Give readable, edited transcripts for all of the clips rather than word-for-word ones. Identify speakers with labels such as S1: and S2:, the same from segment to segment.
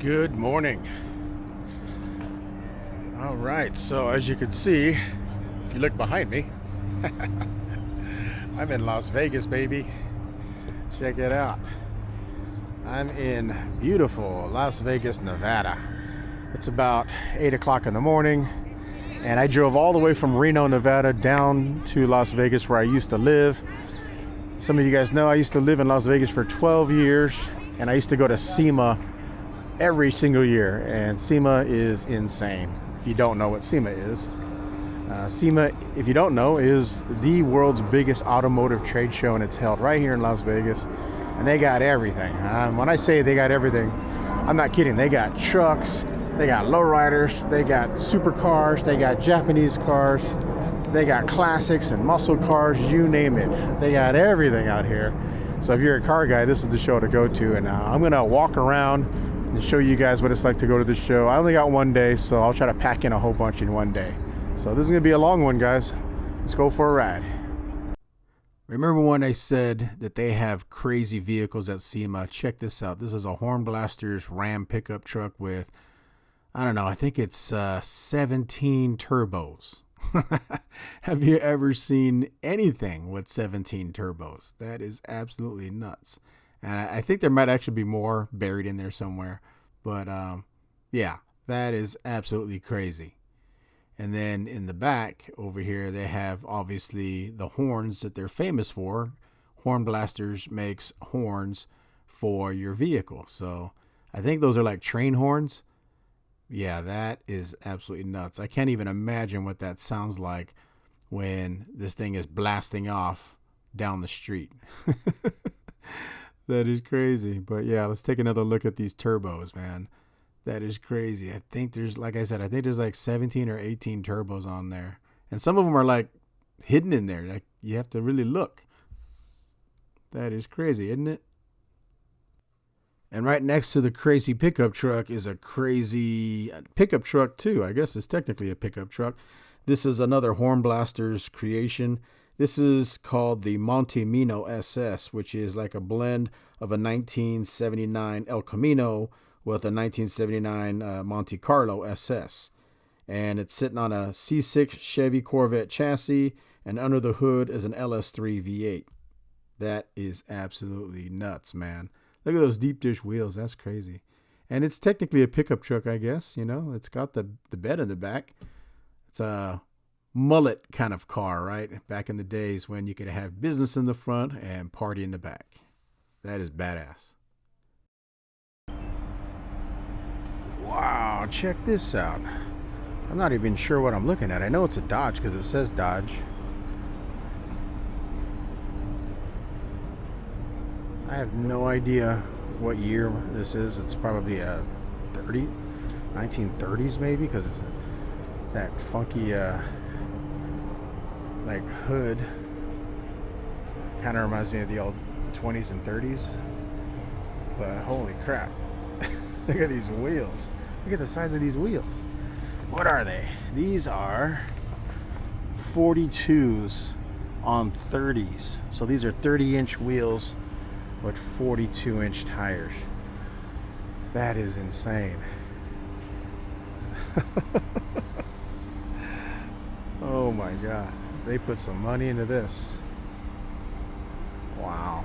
S1: Good morning. All right, so as you can see, if you look behind me, I'm in Las Vegas, baby. Check it out. I'm in beautiful Las Vegas, Nevada. It's about 8 o'clock in the morning, and I drove all the way from Reno, Nevada down to Las Vegas where I used to live. Some of you guys know I used to live in Las Vegas for 12 years, and I used to go to SEMA every single year, and SEMA is insane. If you don't know what SEMA is, SEMA, if you don't know, is the world's biggest automotive trade show, and it's held right here in Las Vegas, and they got everything. When I say they got everything, I'm not kidding. They got trucks, they got lowriders, they got supercars, they got Japanese cars, they got classics and muscle cars, you name it. They got everything out here. So if you're a car guy, this is the show to go to, and I'm gonna walk around and show you guys what it's like to go to this show. I only got one day, so I'll try to pack in a whole bunch in one day. So this is gonna be a long one, guys. Let's go for a ride. Remember when I said that they have crazy vehicles at SEMA? Check this out. This is a Horn Blasters Ram pickup truck with, I don't know, I think it's 17 turbos. Have you ever seen anything with 17 turbos? That is absolutely nuts. And I think there might actually be more buried in there somewhere. But yeah, that is absolutely crazy. And then in the back over here, they have obviously the horns that they're famous for. Horn Blasters makes horns for your vehicle. So I think those are like train horns. Yeah, that is absolutely nuts. I can't even imagine what that sounds like when this thing is blasting off down the street. That is crazy. But yeah, let's take another look at these turbos, man. That is crazy. I think there's, like I said, I think there's like 17 or 18 turbos on there. And some of them are like hidden in there. Like you have to really look. That is crazy, isn't it? And right next to the crazy pickup truck is a crazy pickup truck too. I guess it's technically a pickup truck. This is another Horn Blasters creation. This is called the Monte Mino SS, which is like a blend of a 1979 El Camino with a 1979 Monte Carlo SS. And it's sitting on a C6 Chevy Corvette chassis, and under the hood is an LS3 V8. That is absolutely nuts, man. Look at those deep dish wheels. That's crazy. And it's technically a pickup truck, I guess. You know, it's got the bed in the back. It's a mullet kind of car, right? Back in the days when you could have business in the front and party in the back. That is badass. Wow, check this out. I'm not even sure what I'm looking at. I know it's a Dodge because it says Dodge. I have no idea what year this is. It's probably a 1930s maybe, because that funky like hood kind of reminds me of the old 20s and 30s. But holy crap. Look at these wheels. Look at the size of these wheels. What are they? These are 42s on 30s. So these are 30-inch wheels with 42-inch tires. That is insane. Oh my God. They put some money into this. Wow.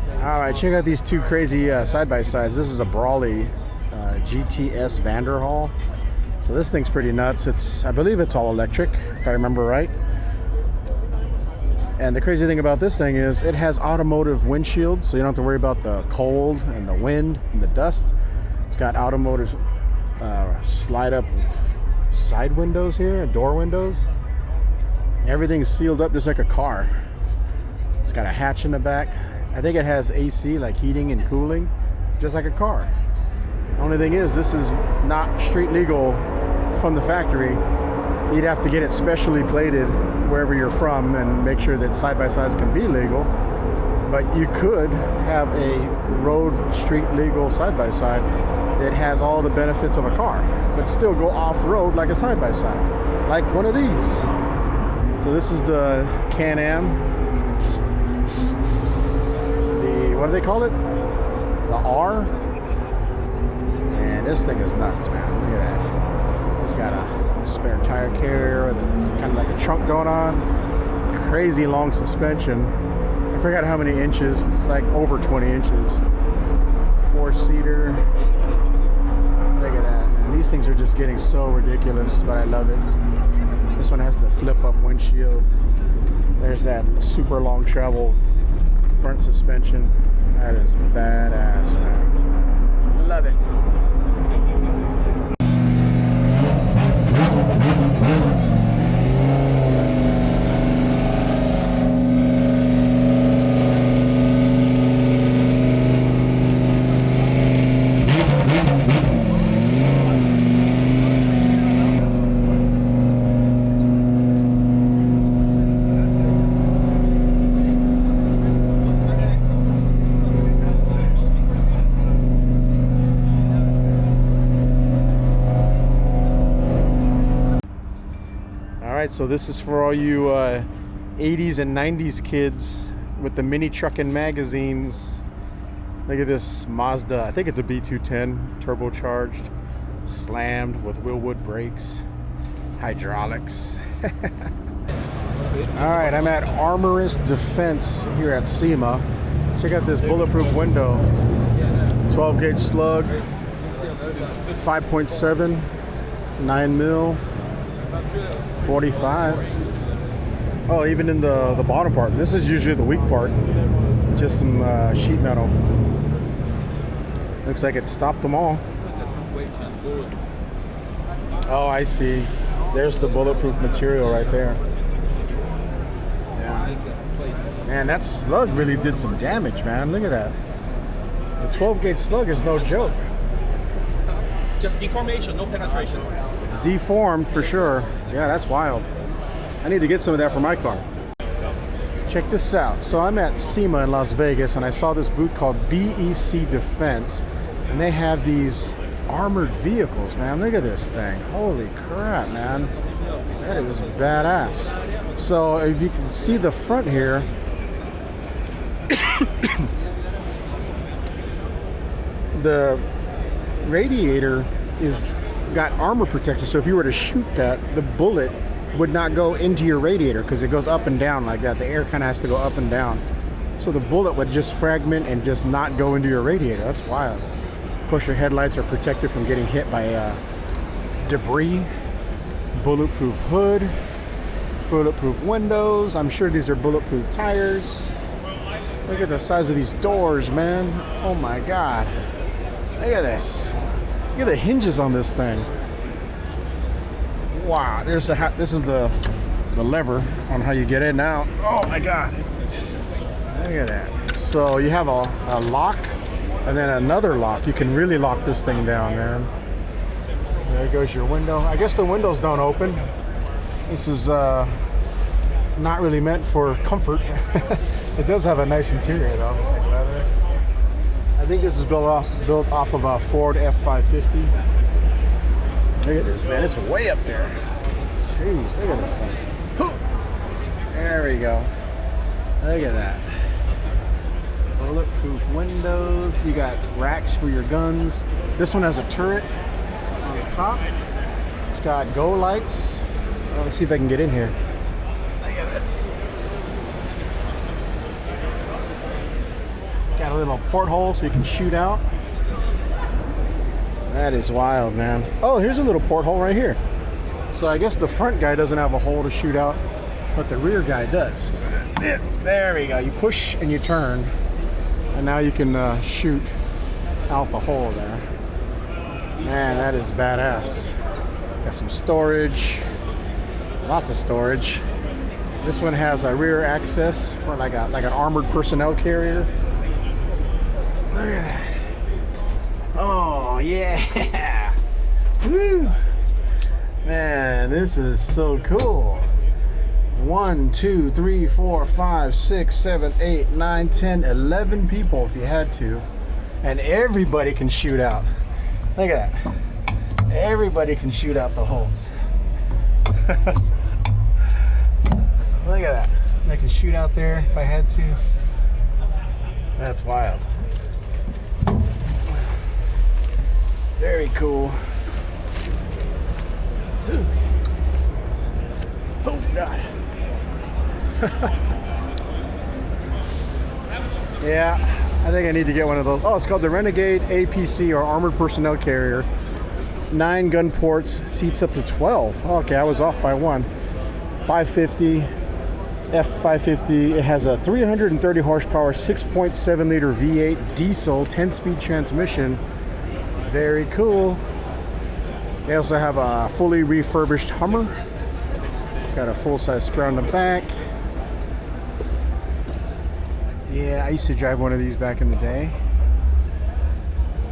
S1: Alright, check out these two crazy side-by-sides. This is a Brawley GTS Vanderhaul. So this thing's pretty nuts. I believe it's all electric, if I remember right. And the crazy thing about this thing is it has automotive windshields, so you don't have to worry about the cold and the wind and the dust. It's got automotive slide up side windows here, door windows. Everything's sealed up just like a car. It's got a hatch in the back. I think it has AC, like heating and cooling, just like a car. The only thing is, this is not street legal from the factory. You'd have to get it specially plated wherever you're from and make sure that side-by-sides can be legal. But you could have a road street legal side-by-side that has all the benefits of a car, but still go off-road like a side-by-side, like one of these. So this is the Can Am. what do they call it? The R? Man, this thing is nuts, man. Look at that. It's got a spare tire carrier with kind of like a trunk going on. Crazy long suspension. I forgot how many inches. It's like over 20 inches. 4-seater. Look at that, man. These things are just getting so ridiculous, but I love it. This one has the flip-up windshield. There's that super long travel front suspension. That is badass, man. Love it. So this is for all you 80s and 90s kids with the mini trucking magazines. Look at this Mazda. I think it's a B210 turbocharged, slammed with Willwood brakes, hydraulics. All right, I'm at Armorist Defense here at SEMA. Check out this bulletproof window. 12 gauge slug, 5.7, 9 mil. 45. Oh, even in the bottom part. This is usually the weak part. Just some sheet metal. Looks like it stopped them all. Oh, I see. There's the bulletproof material right there. Yeah. Man, that slug really did some damage, man. Look at that. The 12 gauge slug is no joke.
S2: Just deformation, no penetration.
S1: Deformed for sure. Yeah, that's wild. I need to get some of that for my car. Check this out. So I'm at SEMA in Las Vegas and I saw this booth called BEC Defense, and they have these armored vehicles, man. Look at this thing. Holy crap, man. That is badass. So if you can see the front here, the radiator is got armor protection, so if you were to shoot that, the bullet would not go into your radiator because it goes up and down like that. The air kind of has to go up and down, so the bullet would just fragment and just not go into your radiator. That's wild. Of course, your headlights are protected from getting hit by debris. Bulletproof hood, bulletproof windows. I'm sure these are bulletproof tires. Look at the size of these doors, man. Oh my god, look at this. Look at the hinges on this thing. Wow, this is the lever on how you get in now. Oh my god. Look at that. So you have a lock and then another lock. You can really lock this thing down, man. There goes your window. I guess the windows don't open. This is not really meant for comfort. It does have a nice interior though. It's like leather. I think this is built off of a Ford F550. Look at this, man. It's way up there. Jeez, look at this thing. There we go. Look at that. Bulletproof windows. You got racks for your guns. This one has a turret on the top. It's got go lights. Let's see if I can get in here. Look at this. Got a little porthole so you can shoot out. That is wild, man. Oh, here's a little porthole right here. So I guess the front guy doesn't have a hole to shoot out, but the rear guy does. There we go. You push and you turn, and now you can shoot out the hole there. Man, that is badass. Got some storage, lots of storage. This one has a rear access for like an armored personnel carrier. Look at that. Oh yeah. Woo. Man, this is so cool. 1, 2, 3, 4, 5, 6, 7, 8, 9, 10, 11 people if you had to. And everybody can shoot out. Look at that. Everybody can shoot out the holes. Look at that. I can shoot out there if I had to. That's wild. Very cool. Ooh. Oh God. Yeah, I think I need to get one of those. Oh, it's called the Renegade APC, or Armored Personnel Carrier. 9 gun ports, seats up to 12. Okay, I was off by one. 550, F550. It has a 330 horsepower, 6.7 liter V8 diesel, 10-speed transmission. Very cool. They also have a fully refurbished Hummer. It's got a full-size spare on the back. Yeah, I used to drive one of these back in the day.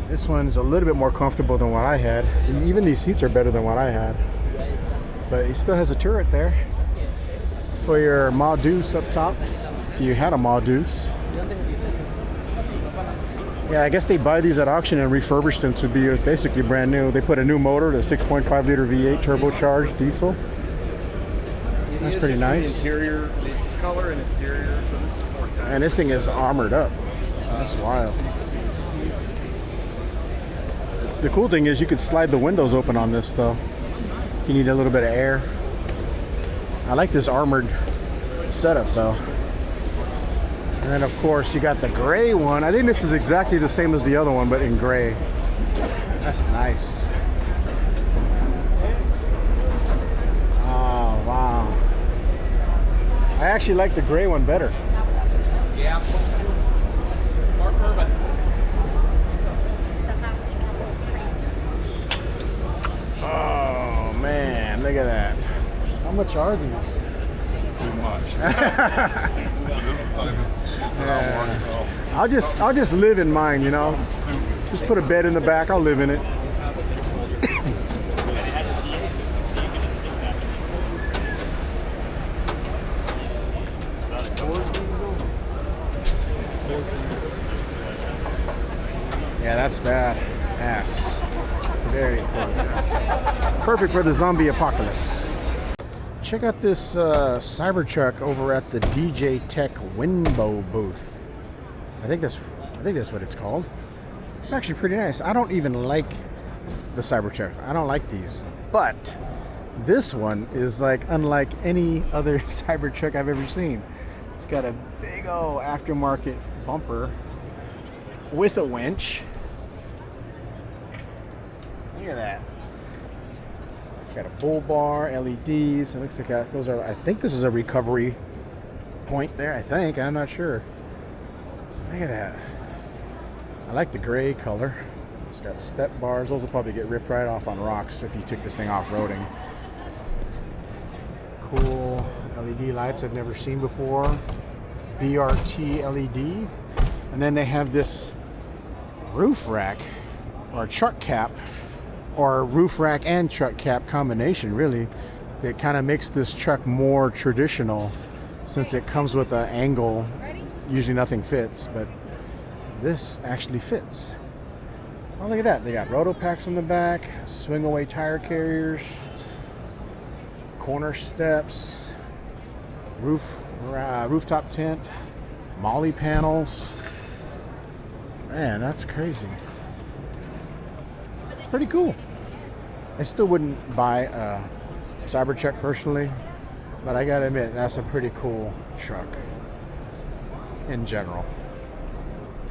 S1: This one's a little bit more comfortable than what I had. Even these seats are better than what I had. But it still has a turret there for your Modus up top, if you had a Modus. Yeah, I guess they buy these at auction and refurbish them to be basically brand new. They put a new motor, the 6.5 liter V8 turbocharged diesel. That's pretty nice.
S2: Interior, the color and interior. So this is more time.
S1: And this thing is armored up. That's wild. The cool thing is you could slide the windows open on this though, if you need a little bit of air. I like this armored setup though. And then of course you got the gray one. I think this is exactly the same as the other one, but in gray. That's nice. Oh wow. I actually like the gray one better.
S2: Yeah. More urban.
S1: Oh man, look at that. How much are these?
S3: Too much.
S1: I'll just live in mine, you know. Just put a bed in the back, I'll live in it. Yeah, that's bad ass. Very cool. Perfect for the zombie apocalypse. Check out this Cybertruck over at the DJ Tech Winbow booth. I think that's what it's called. It's actually pretty nice. I don't even like the Cybertruck. I don't like these, but this one is like unlike any other Cybertruck I've ever seen. It's got a big old aftermarket bumper with a winch. Look at that. It's got a bull bar, LEDs. It looks like those are. I think this is a recovery point there. I'm not sure. Look at that. I like the gray color. It's got step bars. Those will probably get ripped right off on rocks if you took this thing off-roading. Cool LED lights I've never seen before. BRT LED. And then they have this roof rack or truck cap, or roof rack and truck cap combination, really, that kind of makes this truck more traditional since it comes with an angle. Usually nothing fits, but this actually fits. Oh, look at that. They got roto packs on the back, swing away tire carriers, corner steps, rooftop tent, molly panels. Man, that's crazy. Pretty cool. I still wouldn't buy a Cybertruck personally, but I gotta admit, that's a pretty cool truck in general.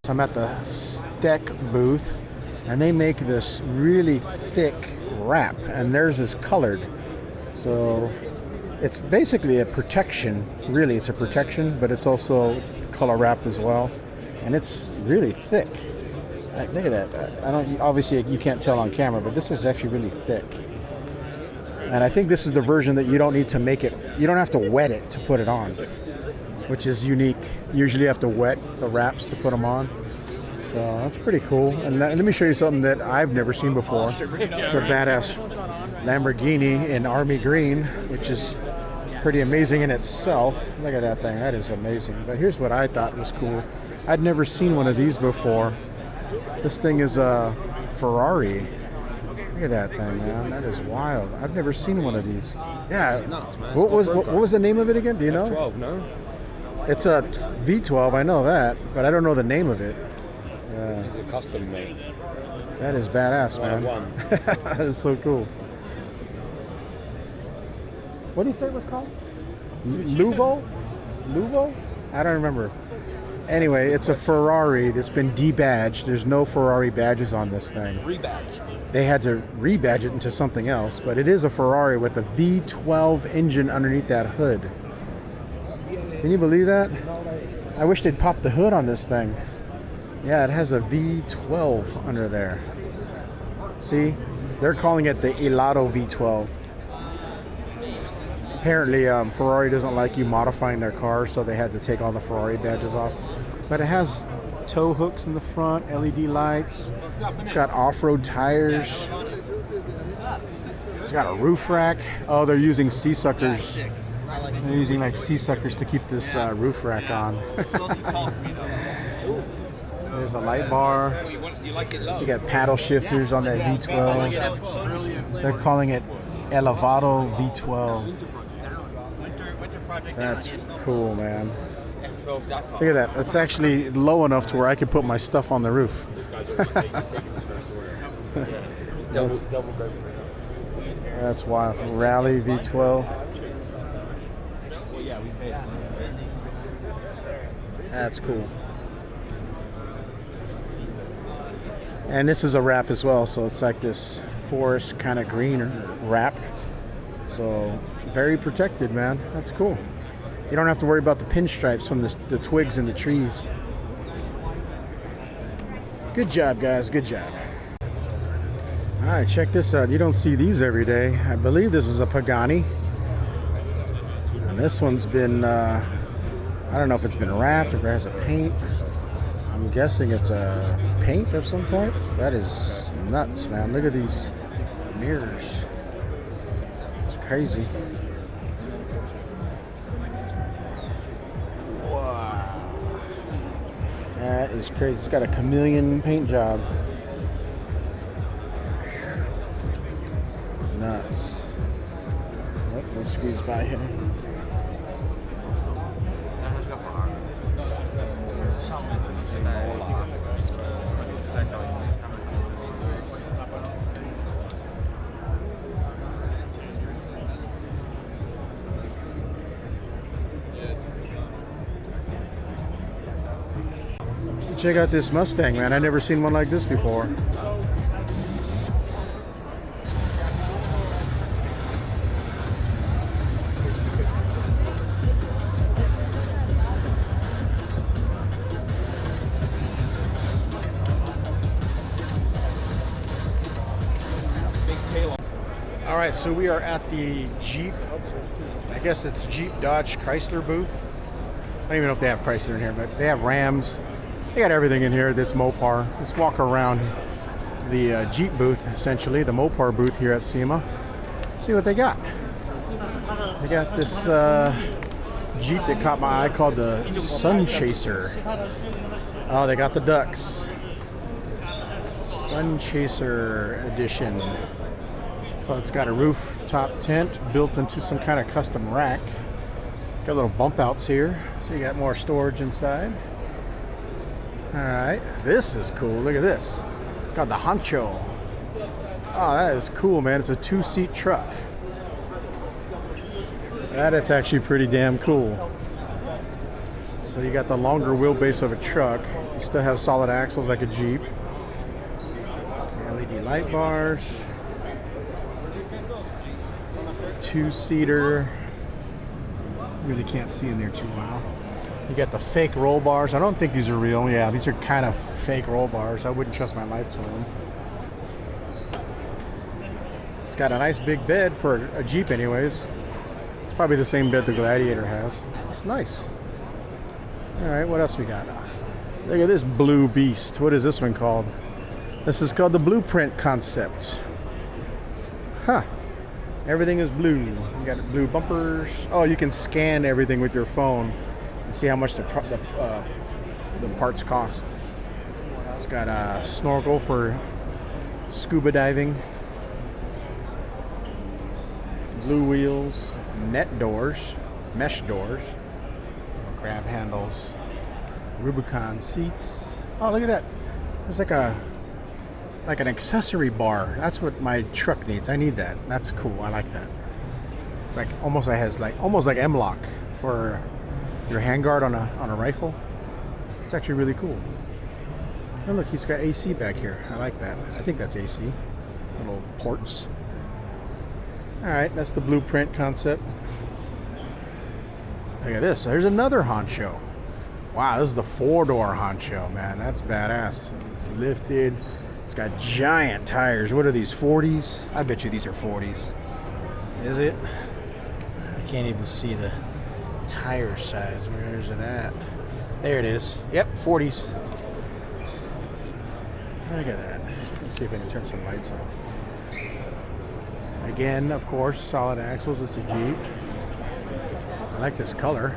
S1: So I'm at the Steck booth, and they make this really thick wrap, and theirs is colored. So it's basically a protection. Really, it's a protection, but it's also color wrapped as well, and it's really thick. Look at that. Obviously you can't tell on camera, but this is actually really thick. And I think this is the version that you don't need to make it, you don't have to wet it to put it on, which is unique. Usually you have to wet the wraps to put them on. So that's pretty cool. And let me show you something that I've never seen before. It's a badass Lamborghini in army green, which is pretty amazing in itself. Look at that thing. That is amazing. But here's what I thought was cool. I'd never seen one of these before. This thing is a Ferrari. Look at that thing, man. That is wild. I've never seen one of these. Yeah. What was the name of it again? Do you know?
S2: F12, no?
S1: It's a V12, I know that, but I don't know the name of it.
S3: It's a custom made.
S1: That is badass, man. That is so cool. What did he say it was called? Luvo? Luvo? I don't remember. Anyway, it's a Ferrari that's been debadged. There's no Ferrari badges on this thing.
S3: Rebadged.
S1: They had to rebadge it into something else, but it is a Ferrari with a V12 engine underneath that hood. Can you believe that? I wish they'd pop the hood on this thing. Yeah, it has a V12 under there. See? They're calling it the Elado V12. Apparently, Ferrari doesn't like you modifying their cars, so they had to take all the Ferrari badges off. But it has tow hooks in the front, LED lights. It's got off-road tires. It's got a roof rack. Oh, they're using sea suckers. They're using like sea suckers to keep this roof rack on. There's a light bar. You got paddle shifters on that V12. They're calling it Elevado V12. That's cool, man. Look at that. It's actually low enough to where I could put my stuff on the roof. That's wild. Rally V12. That's cool. And this is a wrap as well, so it's like this forest kind of green wrap. So very protected, man. That's cool. You don't have to worry about the pinstripes from the twigs in the trees. Good job, guys. Good job. All right, check this out. You don't see these every day. I believe this is a Pagani. And this one's been, I don't know if it's been wrapped or if it has a paint. I'm guessing it's a paint of some type. That is nuts, man. Look at these mirrors. It's crazy. Wow. That is crazy. It's got a chameleon paint job. Nuts. Oh, let's squeeze by here. Check out this Mustang, man. I've never seen one like this before. All right, so we are at the Jeep, I guess it's Jeep Dodge Chrysler booth. I don't even know if they have Chrysler in here, but they have Rams. They got everything in here that's Mopar. Let's walk around the Jeep booth, essentially, the Mopar booth here at SEMA. See what they got. They got this Jeep that caught my eye called the Sun Chaser. Oh, they got the ducks. Sun Chaser edition. So it's got a rooftop tent built into some kind of custom rack. It's got little bump outs here. So you got more storage inside. Alright, this is cool. Look at this. It's got the honcho. Oh, that is cool, man. It's a 2-seat truck. That is actually pretty damn cool. So you got the longer wheelbase of a truck. You still have solid axles like a Jeep. LED light bars. 2-seater. Really can't see in there too well. You got the fake roll bars. I don't think these are real. Yeah, these are kind of fake roll bars. I wouldn't trust my life to them. It's got a nice big bed for a Jeep anyways. It's probably the same bed the Gladiator has. It's nice. All right, what else we got? Look at this blue beast. What is this one called? This is called the Blueprint Concept. Huh. Everything is blue. You got blue bumpers. Oh, you can scan everything with your phone and see how much the parts cost. It's got a snorkel for scuba diving. Blue wheels, net doors, mesh doors. grab handles, Rubicon seats. Oh, look at that. There's like an accessory bar. That's what my truck needs. I need that. That's cool. I like that. It's like almost like M-lock for your handguard on a rifle. It's actually really cool. Oh look, he's got AC back here. I like that. I think that's AC. Little ports. Alright, that's the blueprint concept. Look at this. There's another honcho. Wow, this is the 4-door honcho, man. That's badass. It's lifted. It's got giant tires. What are these, 40s? I bet you these are 40s. Is it? I can't even see the tire size. Where is it at? There it is. Yep, 40s. Look at that. Let's see if I can turn some lights on. Again, of course, solid axles. It's a Jeep. I like this color.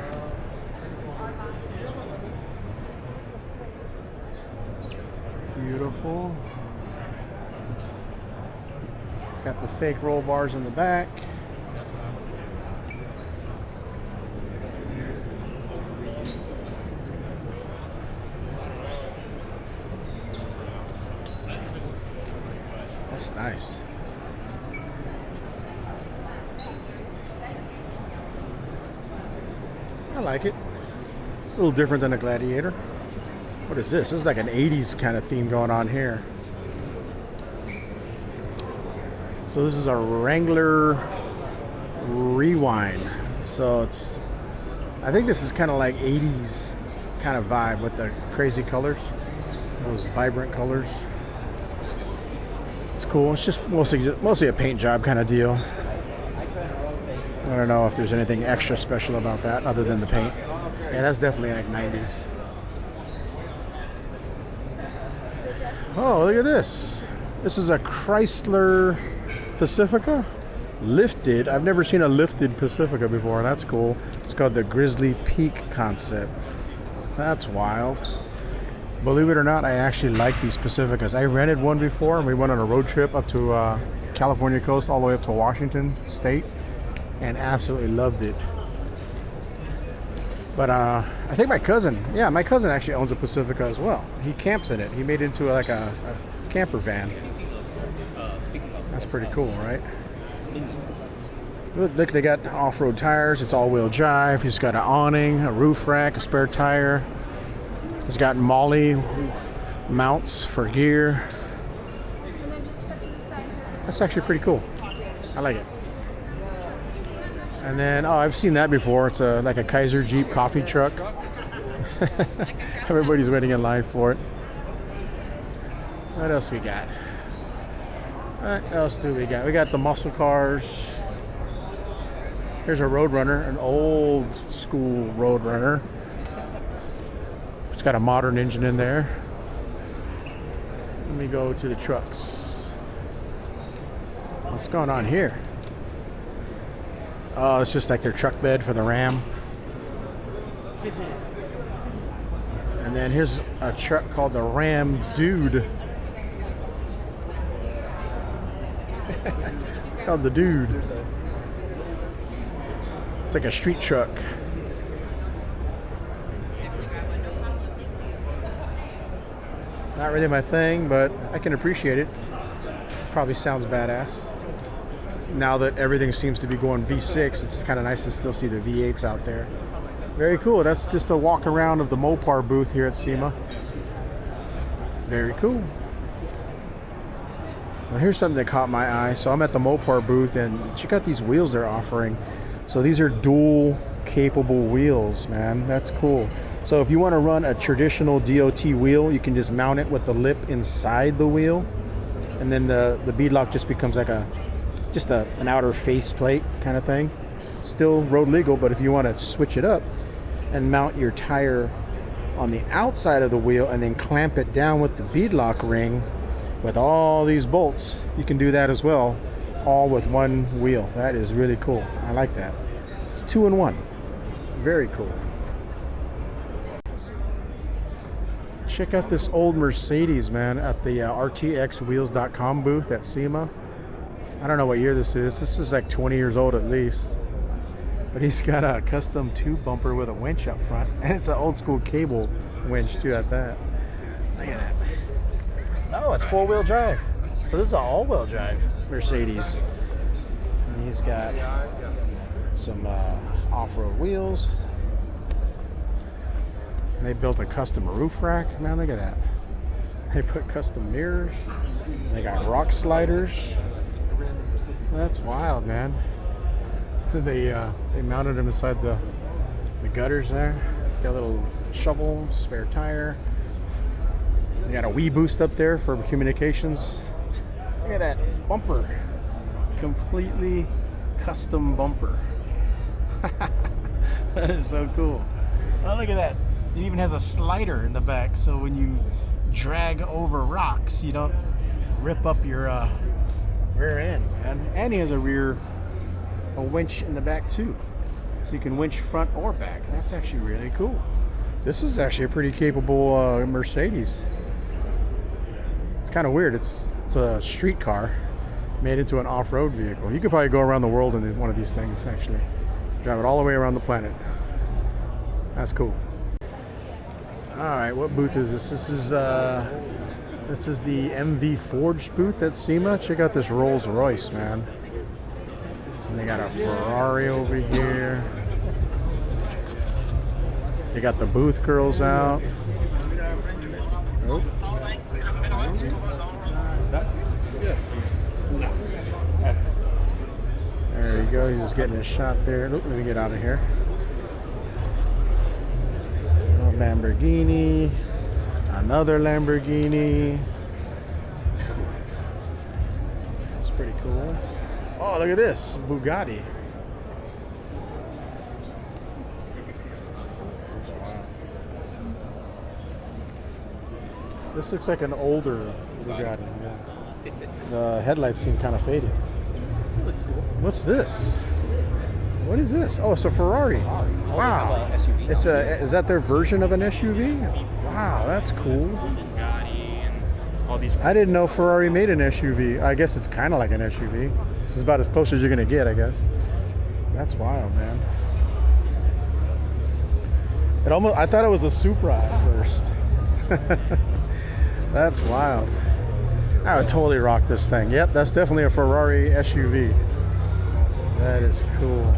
S1: Beautiful. Got the fake roll bars in the back. That's nice. I like it. A little different than a Gladiator. What is this? This is like an 80s kind of theme going on here. So this is a Wrangler Rewind. So it's, I think this is kind of like 80s kind of vibe with the crazy colors. Those vibrant colors. It's cool. It's just mostly a paint job kind of deal. I don't know if there's anything extra special about that other than the paint. Yeah, that's definitely like 90s. Oh, look at this. This is a Chrysler Pacifica. Lifted. I've never seen a lifted Pacifica before. That's cool. It's called the Grizzly Peak concept. That's wild. Believe it or not, I actually like these Pacificas. I rented one before and we went on a road trip up to California coast all the way up to Washington State and absolutely loved it. But I think my cousin actually owns a Pacifica as well. He camps in it. He made it into like a camper van. That's pretty cool, right? Look, they got off-road tires. It's all-wheel drive. He's got an awning, a roof rack, a spare tire. He's got Molly mounts for gear. That's actually pretty cool. I like it. And then, oh, I've seen that before. It's like a Kaiser Jeep coffee truck. Everybody's waiting in line for it. What else we got? What else do we got? We got the muscle cars. Here's a Roadrunner, an old school Roadrunner. It's got a modern engine in there. Let me go to the trucks. What's going on here? Oh, it's just like their truck bed for the Ram. And then here's a truck called the Ram Dude. It's called the Dude. It's like a street truck. Not really my thing, but I can appreciate it. Probably sounds badass. Now that everything seems to be going V6, it's kind of nice to still see the V8s out there. Very cool. That's just a walk around of the Mopar booth here at SEMA. Very cool. Well, here's something that caught my eye. So I'm at the Mopar booth and check out these wheels they're offering. So these are dual capable wheels, man. That's cool. So if you want to run a traditional DOT wheel, you can just mount it with the lip inside the wheel. And then the beadlock just becomes like an outer face plate kind of thing. Still road legal, but if you want to switch it up and mount your tire on the outside of the wheel and then clamp it down with the beadlock ring with all these bolts, you can do that as well, all with one wheel. That is really cool. I like that. It's 2-in-1. Very cool. Check out this old Mercedes, man, at the rtxwheels.com booth at SEMA. I don't know what year this is. This is like 20 years old at least. But he's got a custom tube bumper with a winch up front, and it's an old school cable winch too at that. Look at that. Oh, it's 4-wheel drive. So this is an all-wheel drive Mercedes. And he's got some off-road wheels. And they built a custom roof rack. Man, look at that. They put custom mirrors. They got rock sliders. That's wild, man. They mounted them inside the gutters there. It's got a little shovel, spare tire. They got a Wii boost up there for communications. Look at that bumper. Completely custom bumper. That is so cool. Oh, look at that. It even has a slider in the back, so when you drag over rocks, you don't rip up your rear end, man. And he has a winch in the back too, so you can winch front or back. That's actually really cool. This is actually a pretty capable Mercedes. It's kind of weird. It's a street car made into an off-road vehicle. You could probably go around the world in one of these things, actually. Drive it all the way around the planet. That's cool. All right, what booth is this? This is the MV Forged booth at SEMA. Check out this Rolls Royce, man. And they got a Ferrari over here. They got the booth girls out. Oh. There you go. He's just getting a shot there. Let me get out of here. A Lamborghini. Another Lamborghini. That's pretty cool. Oh, look at this. Bugatti. This looks like an older Bugatti. Yeah. The headlights seem kind of faded.
S2: That looks cool.
S1: What's this? What is this? Oh, it's a Ferrari. Wow. It's is that their version of an SUV? Wow, that's cool. I didn't know Ferrari made an SUV. I guess it's kind of like an SUV. This is about as close as you're gonna get, I guess. That's wild, man. I thought it was a Supra at first. That's wild. I would totally rock this thing. Yep, that's definitely a Ferrari SUV. That is cool.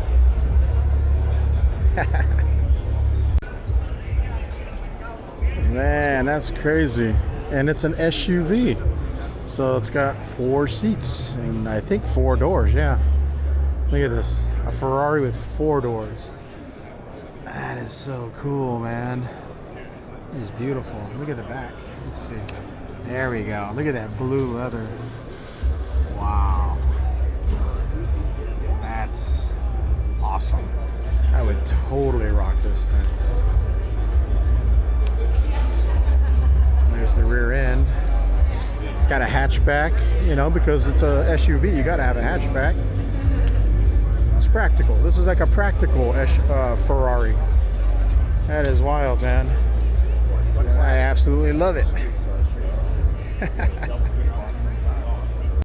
S1: Man, that's crazy. And it's an SUV. So it's got 4 seats and I think 4 doors, yeah. Look at this. A Ferrari with 4 doors. That is so cool, man. It is beautiful. Look at the back. Let's see. There we go. Look at that blue leather. Wow. That's awesome. I would totally rock this thing. There's the rear end. It's got a hatchback, you know, because it's a SUV, you gotta have a hatchback. It's practical. This is like a practical Ferrari. That is wild, man. I absolutely love it.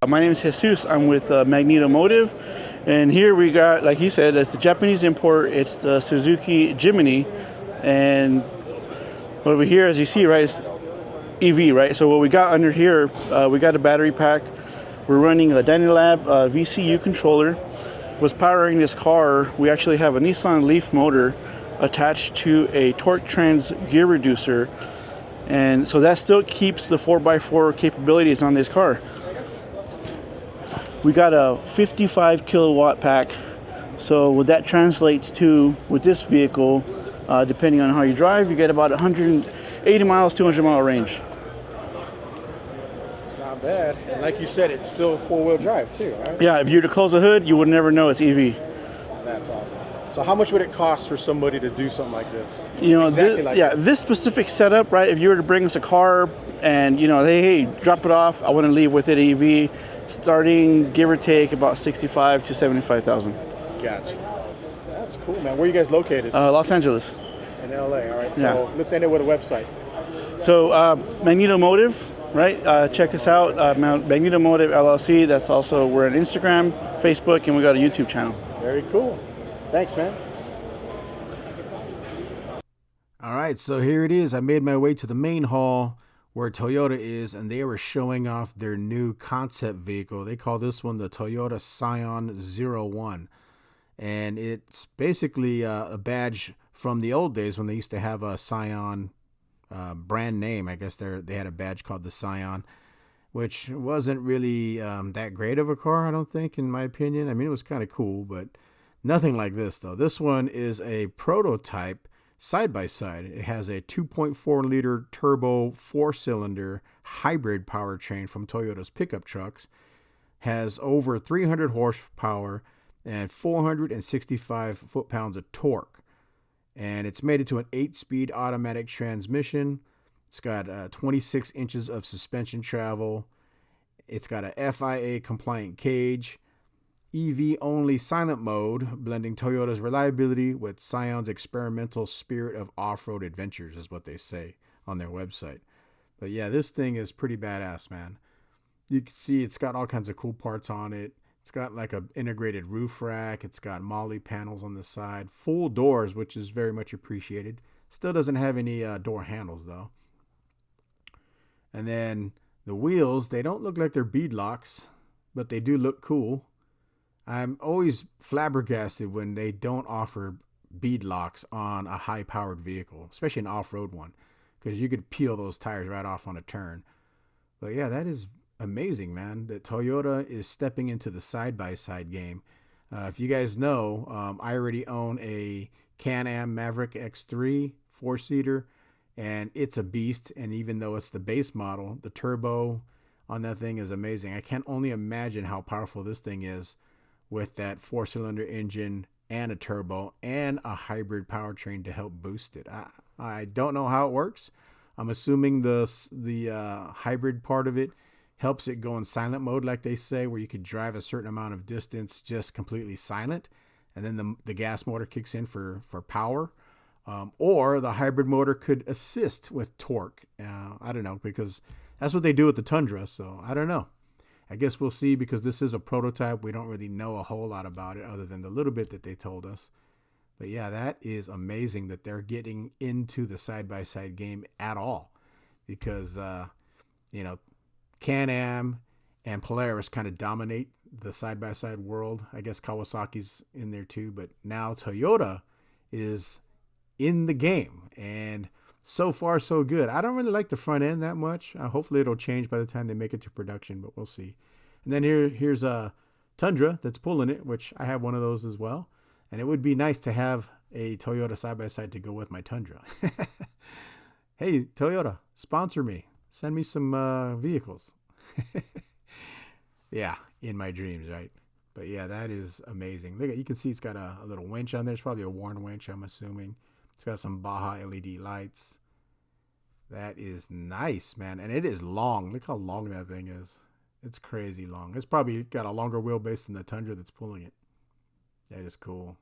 S4: My name is Jesus. I'm with Magneto Motive, and here we got, like he said, it's the Japanese import. It's the Suzuki Jimny, and over here, as you see, right, it's EV, right? So what we got under here, we got a battery pack. We're running a Dynalab VCU controller. Was powering this car. We actually have a Nissan Leaf motor attached to a torque trans gear reducer, and so that still keeps the 4x4 capabilities on this car. We got a 55 kilowatt pack, so what that translates to with this vehicle, depending on how you drive, you get about 180 miles, 200 mile range.
S1: It's not bad. And like you said, it's still 4-wheel drive too, right?
S4: Yeah, if you were to close the hood, you would never know it's EV.
S1: That's awesome. So how much would it cost for somebody to do something like this?
S4: You know,
S1: exactly
S4: this specific setup, right? If you were to bring us a car and, you know, hey, drop it off, I want to leave with it EV, starting give or take about 65 to 75,000.
S1: Gotcha. That's cool, man. Where are you guys located?
S4: Los Angeles.
S1: In LA. All right. So
S4: Yeah.
S1: let's end it with a website.
S4: So Magneto Motive, right? Check us out, Magneto Motive LLC. That's also, we're on Instagram, Facebook, and we got a YouTube channel.
S1: Very cool. Thanks, man. All right, so here it is. I made my way to the main hall where Toyota is, and they were showing off their new concept vehicle. They call this one the Toyota Scion 01. And it's basically a badge from the old days when they used to have a Scion brand name. I guess they had a badge called the Scion, which wasn't really that great of a car, I don't think, in my opinion. I mean, it was kind of cool, but nothing like this, though. This one is a prototype side-by-side. It has a 2.4-liter turbo 4-cylinder hybrid powertrain from Toyota's pickup trucks, has over 300 horsepower and 465 foot-pounds of torque. And it's made it to an 8-speed automatic transmission. It's got 26 inches of suspension travel. It's got a FIA-compliant cage, EV-only silent mode, blending Toyota's reliability with Scion's experimental spirit of off-road adventures, is what they say on their website. But yeah, this thing is pretty badass, man. You can see it's got all kinds of cool parts on it. It's got like an integrated roof rack. It's got MOLLE panels on the side. Full doors, which is very much appreciated. Still doesn't have any door handles, though. And then the wheels, they don't look like they're bead locks, but they do look cool. I'm always flabbergasted when they don't offer bead locks on a high-powered vehicle, especially an off-road one, because you could peel those tires right off on a turn. But yeah, that is amazing, man, that Toyota is stepping into the side-by-side game. If you guys know, I already own a Can Am Maverick X3 4-seater, and it's a beast. And even though it's the base model, the turbo on that thing is amazing. I can't only imagine how powerful this thing is with that 4-cylinder engine and a turbo and a hybrid powertrain to help boost it. I don't know how it works. I'm assuming the hybrid part of it helps it go in silent mode, like they say, where you could drive a certain amount of distance just completely silent, and then the gas motor kicks in for power. Or the hybrid motor could assist with torque. I don't know, because that's what they do with the Tundra, so I don't know. I guess we'll see, because this is a prototype. We don't really know a whole lot about it other than the little bit that they told us. But yeah, that is amazing that they're getting into the side-by-side game at all, because, Can Am and Polaris kind of dominate the side-by-side world. I guess Kawasaki's in there too, but now Toyota is in the game, and so far so good. I don't really like the front end that much. Hopefully it'll change by the time they make it to production, but we'll see. And then here's a Tundra that's pulling it, which I have one of those as well. And it would be nice to have a Toyota side-by-side to go with my Tundra. Hey, Toyota, sponsor me. Send me some vehicles. Yeah, in my dreams, right? But yeah, that is amazing. Look, you can see it's got a little winch on there. It's probably a worn winch, I'm assuming. It's got some Baja LED lights. That is nice, man. And it is long. Look how long that thing is. It's crazy long. It's probably got a longer wheelbase than the Tundra that's pulling it. That is cool.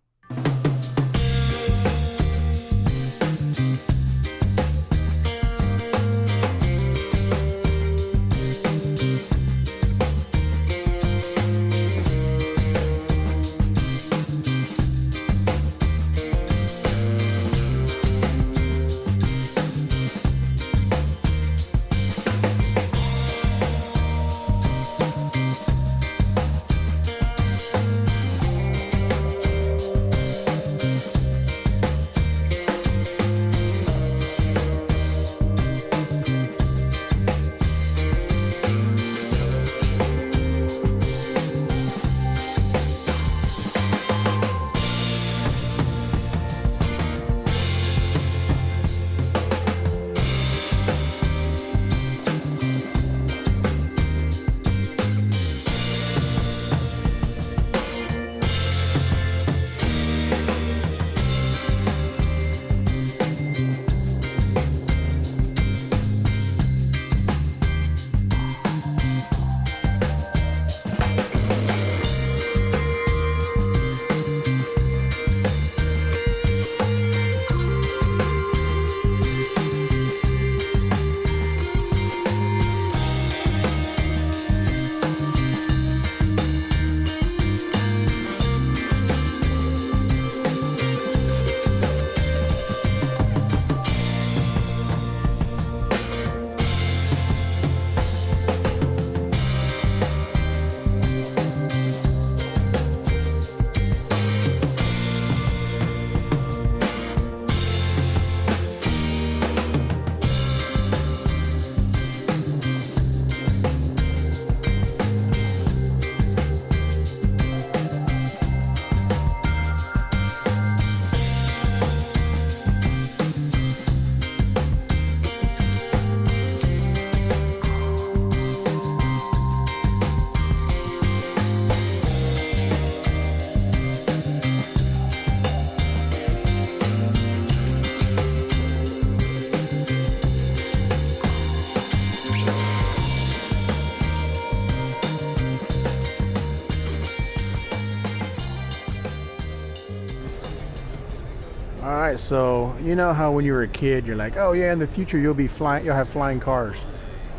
S1: All right, so you know how when you were a kid, you're like, oh yeah, in the future you'll have flying cars.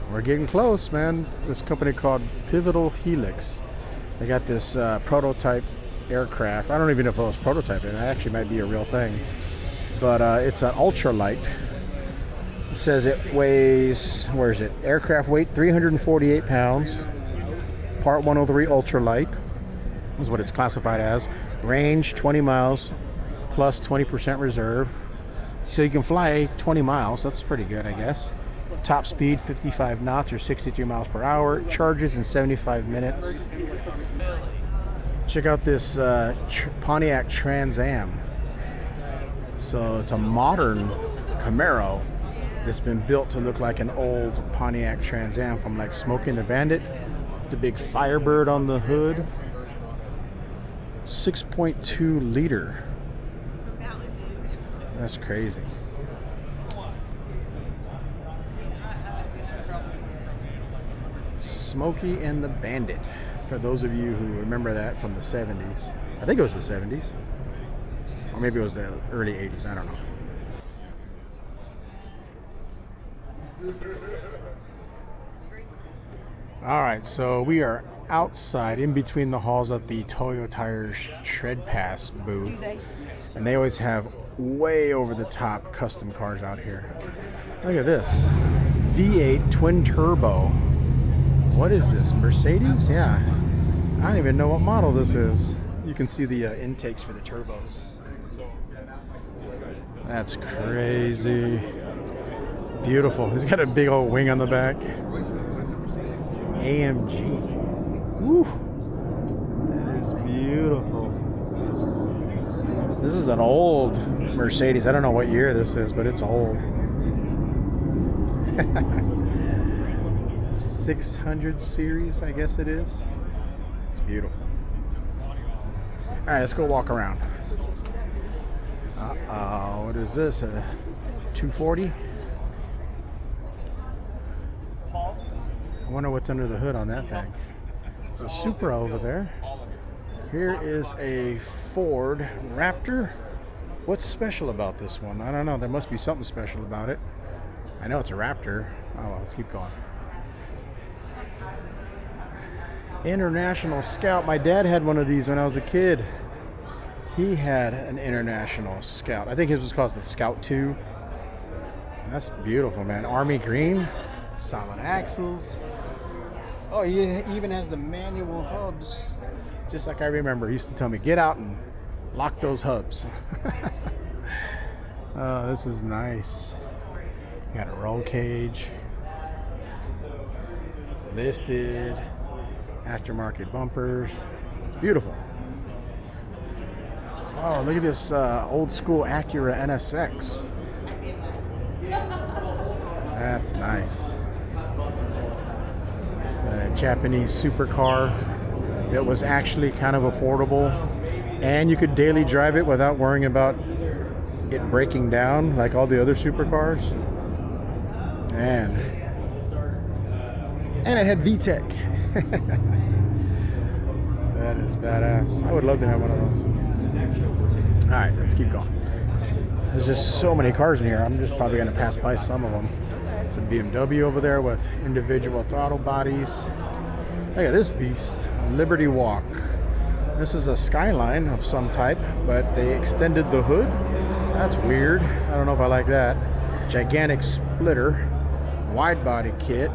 S1: We're getting close, man. This company called Pivotal Helix. They got this prototype aircraft. I don't even know if it was prototype. It actually might be a real thing. But it's an ultralight. It says it weighs, where is it? Aircraft weight 348 pounds. Part 103 ultralight is what it's classified as. Range 20 miles plus 20% reserve. So you can fly 20 miles. That's pretty good, I guess. Top speed 55 knots or 63 miles per hour. Charges in 75 minutes. Check out this Pontiac Trans Am. So it's a modern Camaro that's been built to look like an old Pontiac Trans Am from like Smokey and the Bandit. The big Firebird on the hood. 6.2 liter. That's crazy. Smokey and the Bandit. For those of you who remember that from the 70s. I think it was the 70s. Or maybe it was the early 80s. I don't know. Alright, so we are outside in between the halls at the Toyo Tires Tread Pass booth. And they always have way over the top custom cars out here. Look at this. V8 twin turbo. What is this? Mercedes? Yeah. I don't even know what model this is. You can see the intakes for the turbos. That's crazy. Beautiful. He's got a big old wing on the back. AMG. Woo! That is beautiful. This is an old Mercedes. I don't know what year this is, but it's old. 600 series, I guess it is. It's beautiful. All right, let's go walk around. What is this? A 240? I wonder what's under the hood on that thing. There's a Supra over there. Here is a Ford Raptor. What's special about this one? I don't know. There must be something special about it. I know it's a Raptor. Oh, well, let's keep going. International Scout. My dad had one of these when I was a kid. He had an International Scout. I think his was called the Scout 2. That's beautiful, man. Army green, solid axles. Oh, he even has the manual hubs. Just like I remember. He used to tell me, get out and lock those hubs. Oh, this is nice. Got a roll cage. Lifted. Aftermarket bumpers. Beautiful. Oh, look at this old school Acura NSX. That's nice. A Japanese supercar that was actually kind of affordable, and you could daily drive it without worrying about it breaking down like all the other supercars. And it had VTEC. That is badass. I would love to have one of those. All right, let's keep going. There's just so many cars in here. I'm just probably going to pass by some of them. It's a BMW over there with individual throttle bodies. Look at this beast, Liberty Walk. This is a Skyline of some type, but they extended the hood. That's weird. I don't know if I like that. Gigantic splitter, wide body kit.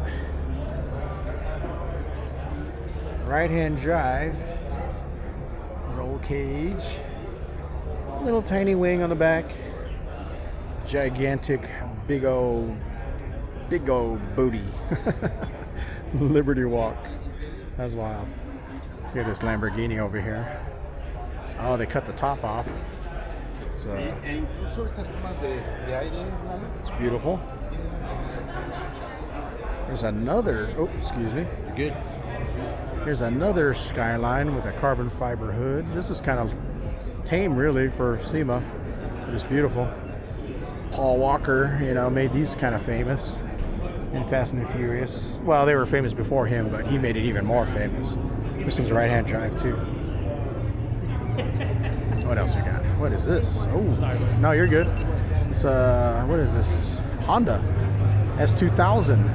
S1: Right-hand drive, roll cage, little tiny wing on the back, gigantic big old booty. Liberty Walk. That's wild. Look at this Lamborghini over here. Oh, they cut the top off. It's beautiful. There's another, oh, excuse me. You're good. Here's another Skyline with a carbon fiber hood. This is kind of tame, really, for SEMA. But it's beautiful. Paul Walker, you know, made these kind of famous in Fast and the Furious. Well, they were famous before him, but he made it even more famous. This one's right-hand drive, too. What else we got? What is this? Oh, no, you're good. It's what is this? Honda S2000.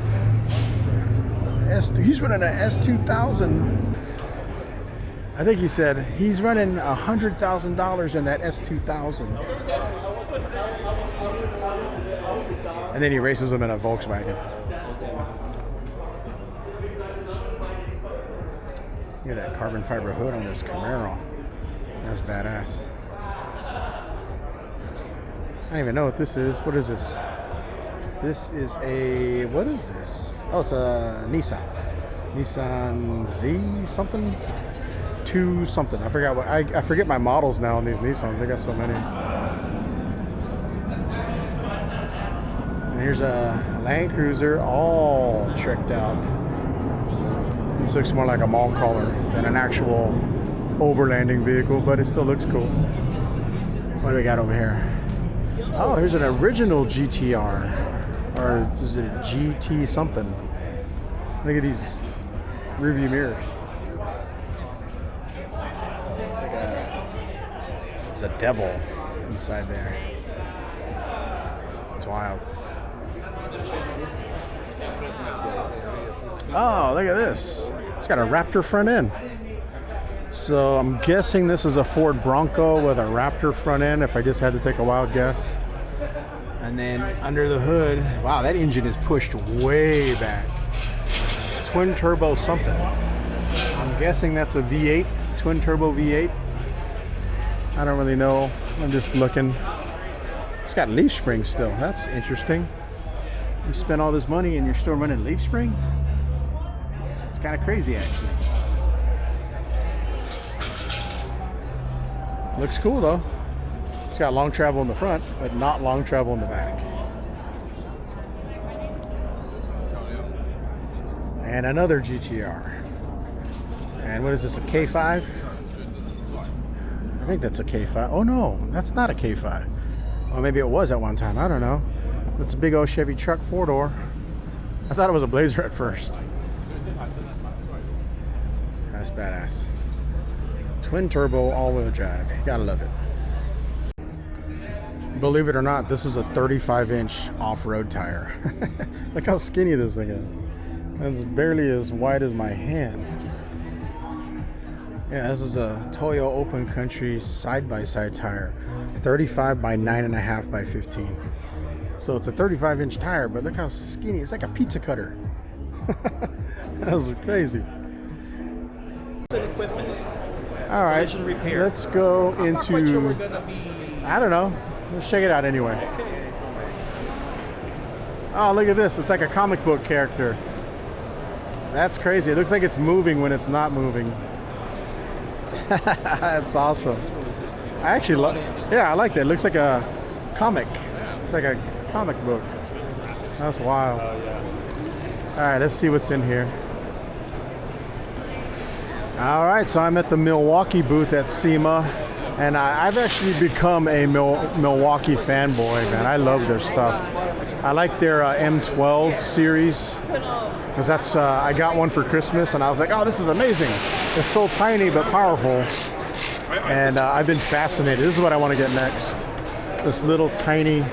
S1: He's running an S2000. I think he said he's running $100,000 in that S2000. And then he races them in a Volkswagen. Look at that carbon fiber hood on this Camaro. That's badass. I don't even know what this is. What is this? This is a, what is this? Oh, it's a Nissan. Nissan Z something? 2 something. I forgot what, I forget my models now on these Nissans. I got so many. And here's a Land Cruiser all tricked out. This looks more like a mall crawler than an actual overlanding vehicle, but it still looks cool. What do we got over here? Oh, here's an original GTR. Or is it a GT something? Look at these rearview mirrors. It's a devil inside there. It's wild. Oh, look at this. It's got a Raptor front end. So I'm guessing this is a Ford Bronco with a Raptor front end, if I just had to take a wild guess. And then under the hood, wow, that engine is pushed way back. It's twin turbo something. I'm guessing that's a V8, twin turbo V8. I don't really know. I'm just looking. It's got leaf springs still. That's interesting. You spent all this money and you're still running leaf springs? It's kind of crazy, actually. Looks cool, though. It's got long travel in the front, but not long travel in the back. And another GTR. And what is this, a K5? I think that's a K5. Oh no, that's not a K5. Well, maybe it was at one time. I don't know. It's a big old Chevy truck, 4-door. I thought it was a Blazer at first. That's badass. Twin turbo, all-wheel drive. Gotta love it. Believe it or not, this is a 35-inch off-road tire. Look how skinny this thing is. It's barely as wide as my hand. Yeah, this is a Toyo Open Country side-by-side tire. 35 by 9.5 by 15. So it's a 35-inch tire, but look how skinny. It's like a pizza cutter. That was crazy. All right, let's go into, I don't know. Let's check it out anyway. Oh, look at this. It's like a comic book character. That's crazy. It looks like it's moving when it's not moving. That's awesome. I actually love it. Yeah, I like that. It looks like a comic. It's like a comic book. That's wild. All right, let's see what's in here. All right, so I'm at the Milwaukee booth at SEMA, and I've actually become a Milwaukee fanboy, man. I love their stuff. I like their M12 series, because that's I got one for Christmas, and I was like, oh, this is amazing. It's so tiny but powerful, and I've been fascinated. This is what I want to get next. This little tiny,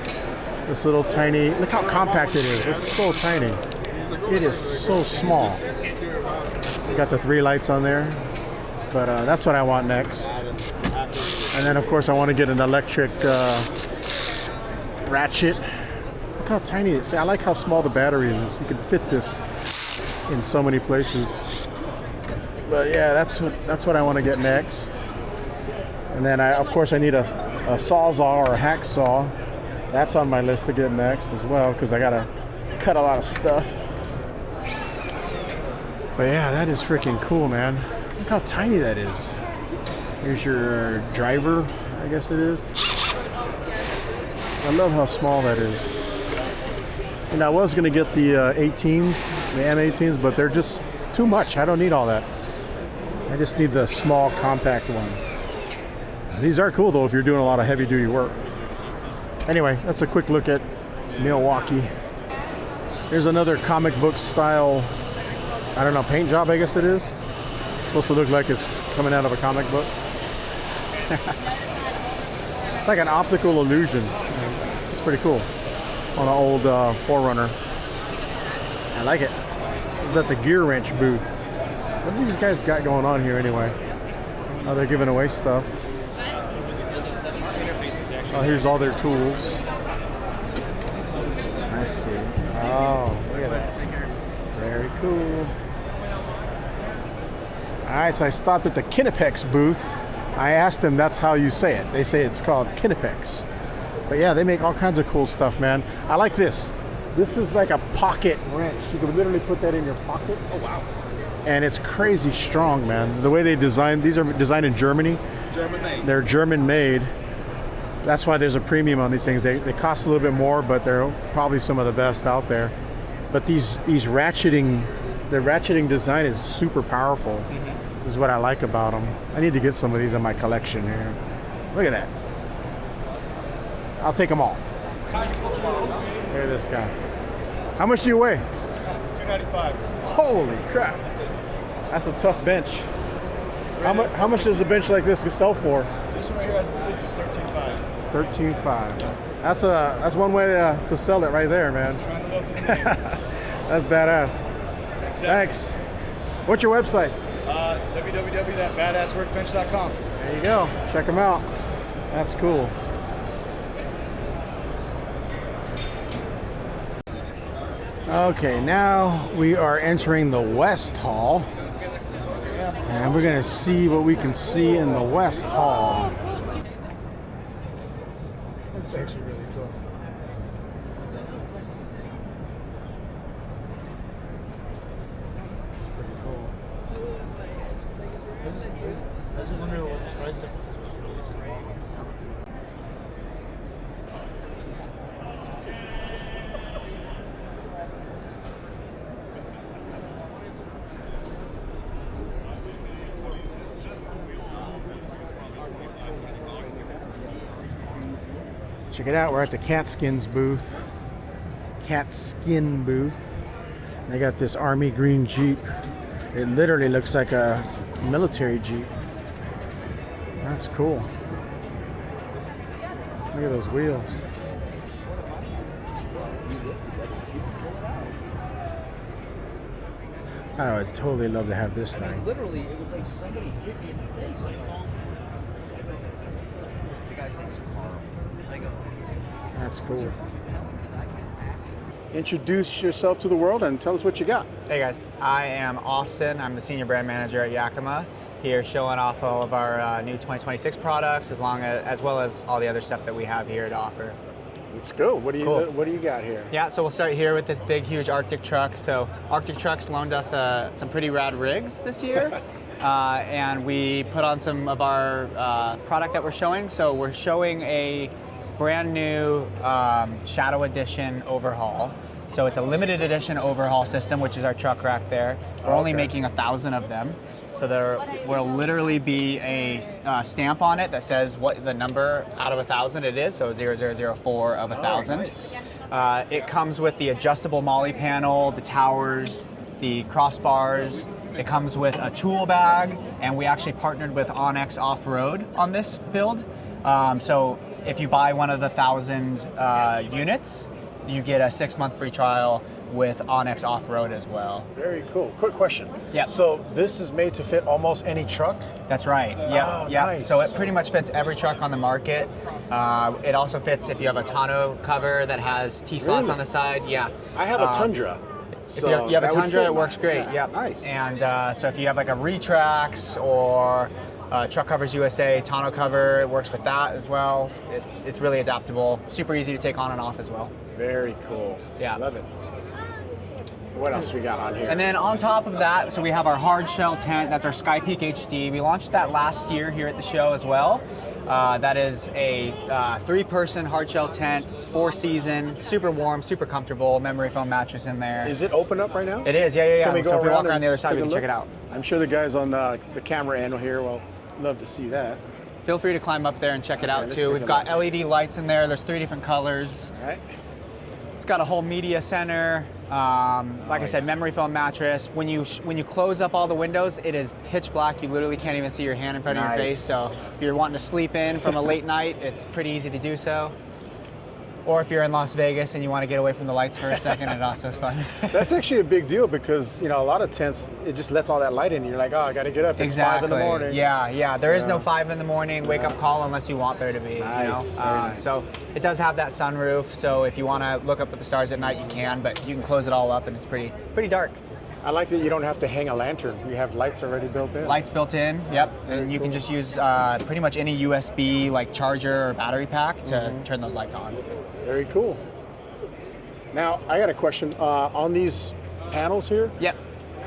S1: look how compact it is. It's so tiny. It is so small. Got the 3 lights on there, but that's what I want next. And then of course I want to get an electric ratchet. Look how tiny it is. See, I like how small the battery is. You can fit this in so many places. But yeah, that's what I want to get next. And then of course I need a sawzall or a hacksaw. That's on my list to get next as well, because I gotta cut a lot of stuff. But yeah, that is freaking cool, man. Look how tiny that is. Here's your driver, I guess it is. I love how small that is. And I was gonna get the 18s, the M18s, but they're just too much. I don't need all that. I just need the small, compact ones. These are cool though if you're doing a lot of heavy duty work. Anyway, that's a quick look at Milwaukee. Here's another comic book style, I don't know, paint job, I guess it is. It's supposed to look like it's coming out of a comic book. It's like an optical illusion. It's pretty cool. On an old 4Runner. I like it. This is at the gear wrench booth. What do these guys got going on here anyway? Oh, they're giving away stuff. Oh, here's all their tools. I see. Oh, look at that. Very cool. Alright, so I stopped at the Kinepex booth. I asked them that's how you say it. They say it's called Kinepex. But yeah, they make all kinds of cool stuff, man. I like this. This is like a pocket wrench. You can literally put that in your pocket.
S2: Oh, wow.
S1: And it's crazy strong, man. The way they design, these are designed in Germany.
S2: German made.
S1: They're German made. That's why there's a premium on these things. They cost a little bit more, but they're probably some of the best out there. But these ratcheting, the ratcheting design is super powerful. This is what I like about them. I need to get some of these in my collection here. Look at that. I'll take them all. Look at this guy. How much do you weigh?
S2: 295.
S1: Holy crap. That's a tough bench. How much does a bench like this sell for?
S2: This one right here has a cinch is 13.5.
S1: 13.5. That's one way to sell it right there, man.
S2: Trying to look through the name.
S1: That's badass. Thanks. What's your website?
S2: www.badassworkbench.com.
S1: There you go. Check them out. That's cool. Okay, now we are entering the West Hall. And we're going to see what we can see in the West Hall. That's actually really cool. That's pretty cool. I just wonder what the price difference is with releasing it. Check it out, we're at the Cat Skins booth. Cat Skin booth. They got this army green Jeep. It literally looks like a military Jeep. That's cool. Look at those wheels. I would totally love to have this thing.
S5: Literally, it was like somebody hit me in the face. The guy's name's Carl. I go,
S1: That's cool. Introduce yourself to the world and tell us what you got.
S6: Hey guys, I am Austin. I'm the senior brand manager at Yakima. Here showing off all of our new 2026 products, as well as all the other stuff that we have here to offer.
S1: Let's go. What do you got here?
S6: Yeah, so we'll start here with this big, huge Arctic truck. So Arctic Trucks loaned us some pretty rad rigs this year. And we put on some of our product that we're showing. So we're showing a brand new Shadow Edition overhaul. So it's a limited edition overhaul system, which is our truck rack there. We're only making 1,000 of them. So there will literally be a stamp on it that says what the number out of 1,000 it is, so 0004 of 1,000.
S1: Nice.
S6: It comes with the adjustable molly panel, the towers, the crossbars. It comes with a tool bag, and we actually partnered with Onyx Off-Road on this build. So if you buy one of the 1,000 units, you get a 6-month free trial with Onyx Off-Road as well.
S1: Very cool. Quick question.
S6: Yeah.
S1: So this is made to fit almost any truck?
S6: That's right. Yeah.
S1: Oh,
S6: yeah.
S1: nice.
S6: So it pretty much fits every truck on the market. It also fits if you have a tonneau cover that has T-slots
S1: Really?
S6: on the side. Yeah.
S1: I have a Tundra.
S6: If you have a
S1: that would
S6: Tundra,
S1: fit
S6: it works
S1: mine.
S6: great.
S1: Yeah.
S6: Yep.
S1: Nice.
S6: And so if you have like a Retrax or Truck Covers USA tonneau cover, it works with that as well. It's really adaptable, super easy to take on and off as well.
S1: Very cool.
S6: Yeah.
S1: Love it. What else we got on here?
S6: And then on top of that, so we have our hard shell tent. That's our Sky Peak HD. We launched that last year here at the show as well. That is a 3-person hard shell tent. It's 4-season, super warm, super comfortable, memory foam mattress in there.
S1: Is it open up right now?
S6: It is, yeah.
S1: Can we go
S6: so if we walk
S1: around
S6: around
S1: and
S6: the other side,
S1: take
S6: we
S1: a
S6: can check
S1: look?
S6: it out.
S1: I'm sure the guys on the camera end here will love to see that.
S6: Feel free to climb up there and check it out
S1: let's
S6: too.
S1: take
S6: We've
S1: a
S6: got
S1: look.
S6: LED lights in there. There's 3 different colors.
S1: All right.
S6: Let's got a whole media center. Like I said, memory foam mattress. When you close up all the windows, it is pitch black. You literally can't even see your hand in front of your face. So if you're wanting to sleep in from a late night, it's pretty easy to do so. Or if you're in Las Vegas and you want to get away from the lights for a second, it also is fun.
S1: That's actually a big deal because, you know, a lot of tents, it just lets all that light in. And you're like, oh, I got to get up. It's
S6: Exactly.
S1: 5 in the morning.
S6: Yeah. There is no 5 in the morning wake up call unless you want there to be.
S1: Nice.
S6: You know?
S1: Very nice.
S6: So it does have that sunroof. So if you want to look up at the stars at night, you can, but you can close it all up and it's pretty dark.
S1: I like that you don't have to hang a lantern. You have lights already built in.
S6: Lights built in, yep. And you can just use pretty much any USB like charger or battery pack to turn those lights on.
S1: Very cool. Now, I got a question. On these panels here,
S6: Yep.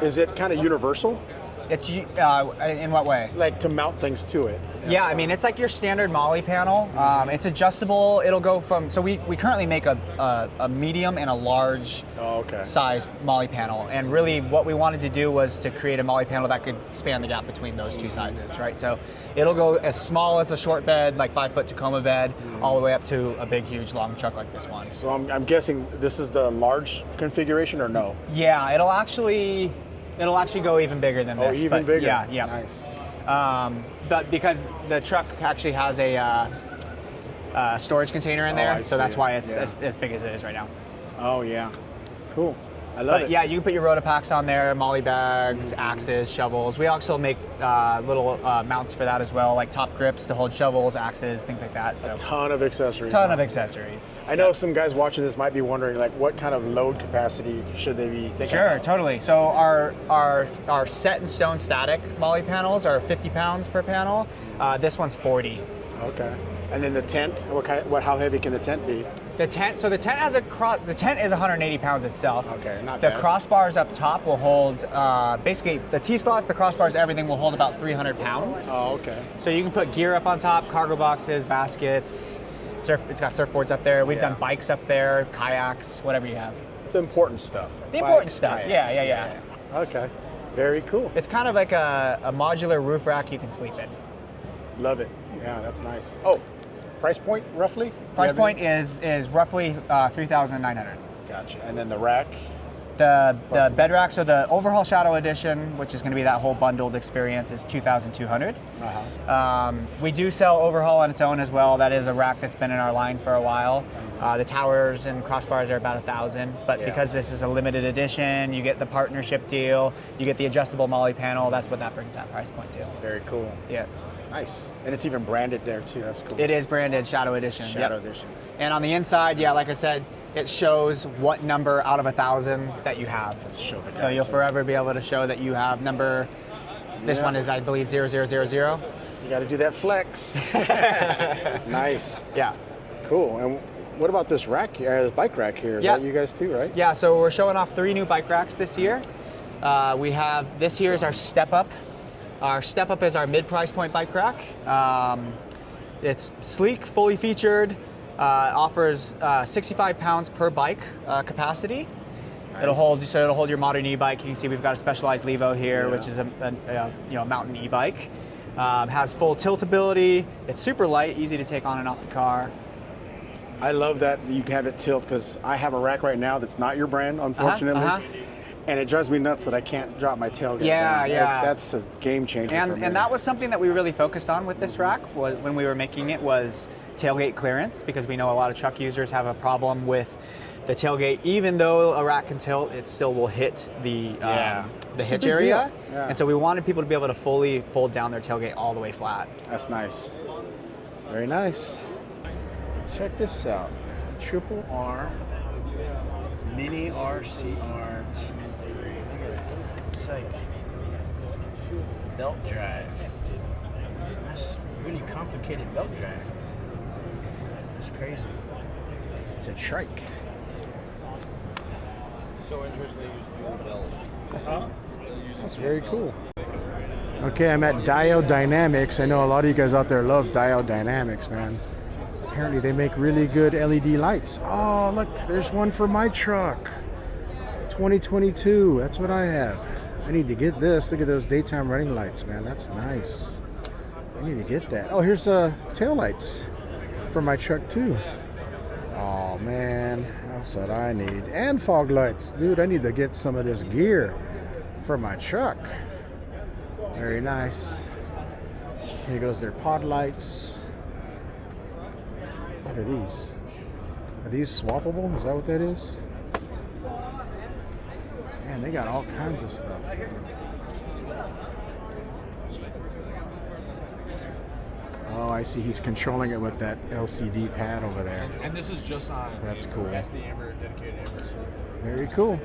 S1: is it kind of universal?
S6: It's in what way?
S1: Like to mount things to it?
S6: Yeah, I mean, it's like your standard Molly panel. It's adjustable. It'll go from, so we currently make a medium and a large size Molly panel. And really what we wanted to do was to create a Molly panel that could span the gap between those two sizes, right? So it'll go as small as a short bed, like 5-foot Tacoma bed, all the way up to a big, huge, long truck like this one.
S1: So I'm guessing this is the large configuration or no?
S6: Yeah, it'll actually go even bigger than this.
S1: Oh, even bigger?
S6: Yeah.
S1: Nice.
S6: But because the truck actually has a storage container in there, so that's why it's as big as it is right now.
S1: Oh, yeah. Cool. I love it.
S6: Yeah, you can put your Rotopacks on there, Molly bags, axes, shovels. We also make little mounts for that as well, like top grips to hold shovels, axes, things like that. So
S1: A ton of accessories.
S6: I
S1: know some guys watching this might be wondering, like, what kind of load capacity should they be thinking
S6: Sure,
S1: about?
S6: totally. So our set in stone static Molly panels are 50 pounds per panel. This one's 40.
S1: Okay. And then the tent, how heavy can the tent be?
S6: The tent has the tent is 180 pounds itself.
S1: Okay, not
S6: The
S1: bad.
S6: crossbars up top will hold, basically the T-slots, the crossbars, everything will hold about 300 pounds.
S1: Oh, okay.
S6: So you can put gear up on top, cargo boxes, baskets, it's got surfboards up there. We've done bikes up there, kayaks, whatever you have.
S1: The important stuff.
S6: The important
S1: Bikes,
S6: stuff,
S1: kayaks.
S6: yeah.
S1: Okay, very cool.
S6: It's kind of like a modular roof rack you can sleep in.
S1: Love it. Yeah, that's nice. Oh, price point roughly?
S6: Price point is roughly 3,900.
S1: Gotcha. And then the rack?
S6: The bed rack, so the Overhaul Shadow Edition, which is going to be that whole bundled experience, is 2,200. We do sell Overhaul on its own as well. That is a rack that's been in our line for a while. The towers and crossbars are about 1,000, but because this is a limited edition, you get the partnership deal, you get the adjustable Molly panel. That's what that brings that price point to.
S1: Very cool.
S6: Yeah.
S1: Nice. And it's even branded there too. That's cool.
S6: It is branded Shadow Edition.
S1: Shadow Edition.
S6: And on the inside, yeah, like I said, it shows what number out of 1,000 that you have. So you'll forever be able to show that you have number. This one is, I believe, 0000.
S1: You got to do that flex. Nice.
S6: Yeah.
S1: Cool. And what about this rack here, this bike rack here? Is that you guys too, right?
S6: Yeah. So we're showing off 3 new bike racks this year. We have this here is our Step Up. Our Step Up is our mid-price point bike rack. It's sleek, fully featured, offers 65 pounds per bike capacity. Nice. It'll hold your modern e-bike. You can see we've got a Specialized Levo here, which is a mountain e-bike. Has full tiltability. It's super light, easy to take on and off the car.
S1: I love that you can have it tilt because I have a rack right now that's not your brand, unfortunately. And it drives me nuts that I can't drop my tailgate down. That's a game changer for me.
S6: And that was something that we really focused on with this rack when we were making it was tailgate clearance, because we know a lot of truck users have a problem with the tailgate. Even though a rack can tilt, it still will hit the hitch area. And so we wanted people to be able to fully fold down their tailgate all the way flat.
S1: That's nice. Very nice. Check this out. Triple R Mini RCR T3. Look at that. It's like belt drive. That's really complicated belt drive. It's crazy. It's a trike.
S3: So interesting they use dual belt.
S1: That's very cool. Okay, I'm at Diode Dynamics. I know a lot of you guys out there love Diode Dynamics, man. Apparently they make really good LED lights. Oh, look, there's one for my truck. 2022, that's what I have. I need to get this. Look at those daytime running lights, man. That's nice. I need to get that. Oh, here's tail lights for my truck too. Oh man, that's what I need. And fog lights. Dude, I need to get some of this gear for my truck. Very nice. Here goes their pod lights. What are these? Are these swappable? Is that what that is? Man, they got all kinds of stuff. Oh, I see. He's controlling it with that LCD pad over there.
S2: And this is just on.
S1: That's cool.
S2: That's the Amber, dedicated Amber.
S1: Very cool.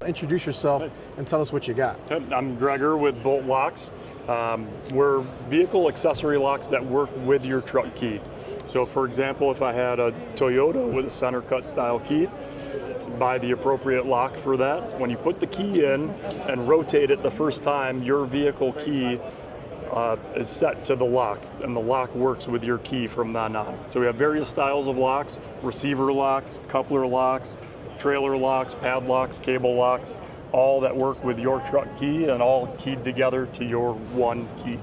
S1: Introduce yourself and tell us what you got.
S7: I'm Gregor with Bolt Locks. We're vehicle accessory locks that work with your truck key. So for example, if I had a Toyota with a center cut style key, buy the appropriate lock for that. When you put the key in and rotate it the first time, your vehicle key is set to the lock, and the lock works with your key from then on. So we have various styles of locks: receiver locks, coupler locks, trailer locks, padlocks, cable locks, all that work with your truck key and all keyed together to your one key.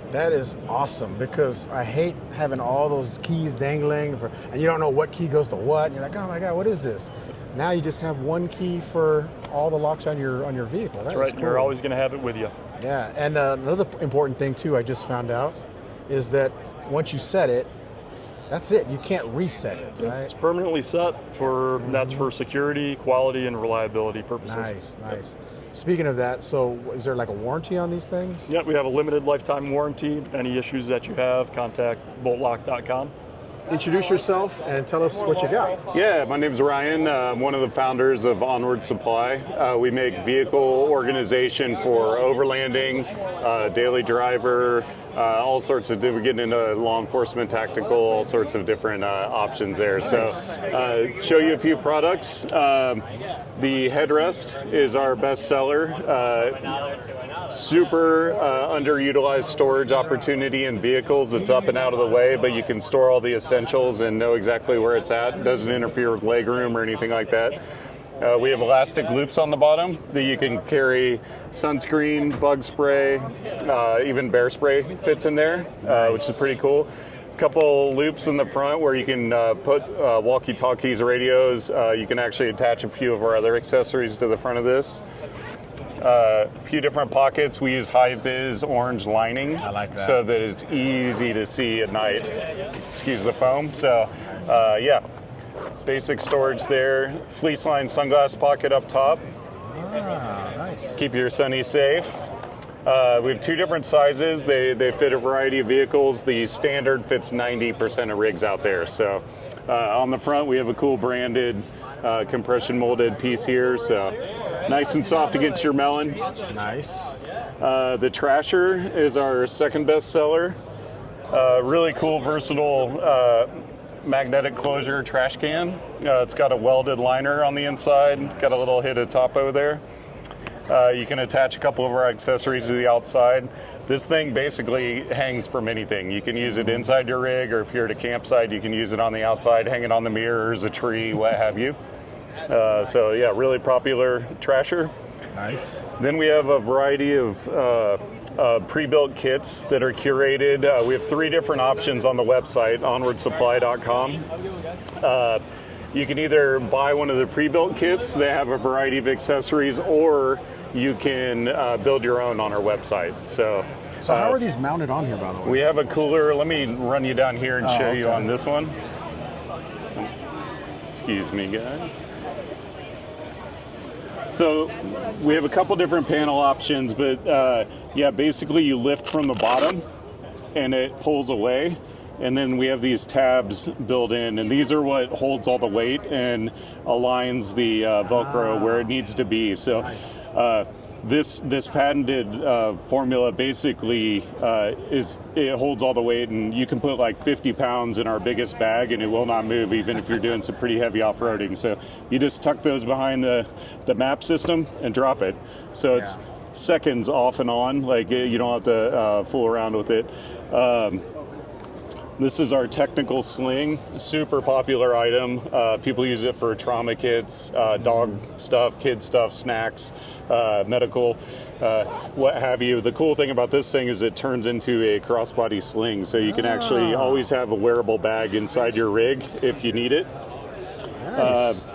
S1: That is awesome, because I hate having all those keys dangling and you don't know what key goes to what. And you're like, oh my God, what is this? Now you just have one key for all the locks on your vehicle.
S7: That's right. Cool. You're always going to have it with you.
S1: Yeah, and another important thing too, I just found out, is that once you set it, that's it. You can't reset it, right?
S7: It's permanently set for, that's for security, quality, and reliability purposes.
S1: Nice, nice. Speaking of that, so is there like a warranty on these things?
S7: Yeah, we have a limited lifetime warranty. Any issues that you have, contact boltlock.com.
S1: Introduce yourself and tell us what you got.
S8: Yeah, my name's Ryan. I'm one of the founders of Onward Supply. We make vehicle organization for overlanding, daily driver, all sorts of, we're getting into law enforcement, tactical, all sorts of different options there. So show you a few products. The headrest is our best seller. Super underutilized storage opportunity in vehicles. It's up and out of the way, but you can store all the essentials and know exactly where it's at. It doesn't interfere with legroom or anything like that. We have elastic loops on the bottom that you can carry sunscreen, bug spray, even bear spray fits in there, which is pretty cool. Couple loops in the front where you can put walkie-talkies, radios. You can actually attach a few of our other accessories to the front of this. A few different pockets. We use high-vis orange lining.
S1: I like that.
S8: So that it's easy to see at night. Excuse the foam. So, yeah, basic storage there. Fleece line sunglass pocket up top.
S1: Ah, nice.
S8: Keep your sunnies safe. We have two different sizes. They fit a variety of vehicles. The standard fits 90% of rigs out there. So on the front, we have a cool branded compression molded piece here. So nice and soft against your melon.
S1: Nice.
S8: The Trasher is our second best seller. Really cool, versatile magnetic closure trash can. It's got a welded liner on the inside. It's got a little hit of topo there. You can attach a couple of our accessories to the outside. This thing basically hangs from anything. You can use it inside your rig, or if you're at a campsite, you can use it on the outside, hanging on the mirrors, a tree, what have you. So yeah, really popular Trasher.
S1: Nice.
S8: Then we have a variety of pre-built kits that are curated. We have 3 different options on the website, onwardsupply.com. You can either buy one of the pre-built kits. They have a variety of accessories, or you can build your own on our website. So
S1: how are these mounted on here, by the way?
S8: We have a cooler. Let me run you down here and show you on this one. Excuse me, guys. So we have a couple different panel options, but yeah, basically you lift from the bottom and it pulls away. And then we have these tabs built in, and these are what holds all the weight and aligns the Velcro where it needs to be. So this patented formula basically it holds all the weight, and you can put like 50 pounds in our biggest bag and it will not move, even if you're doing some pretty heavy off-roading. So you just tuck those behind the map system and drop it. So it's seconds off and on, like you don't have to fool around with it. This is our technical sling, super popular item. People use it for trauma kits, dog stuff, kid stuff, snacks, medical, what have you. The cool thing about this thing is it turns into a crossbody sling, so you can actually always have a wearable bag inside your rig if you need it.
S1: Nice.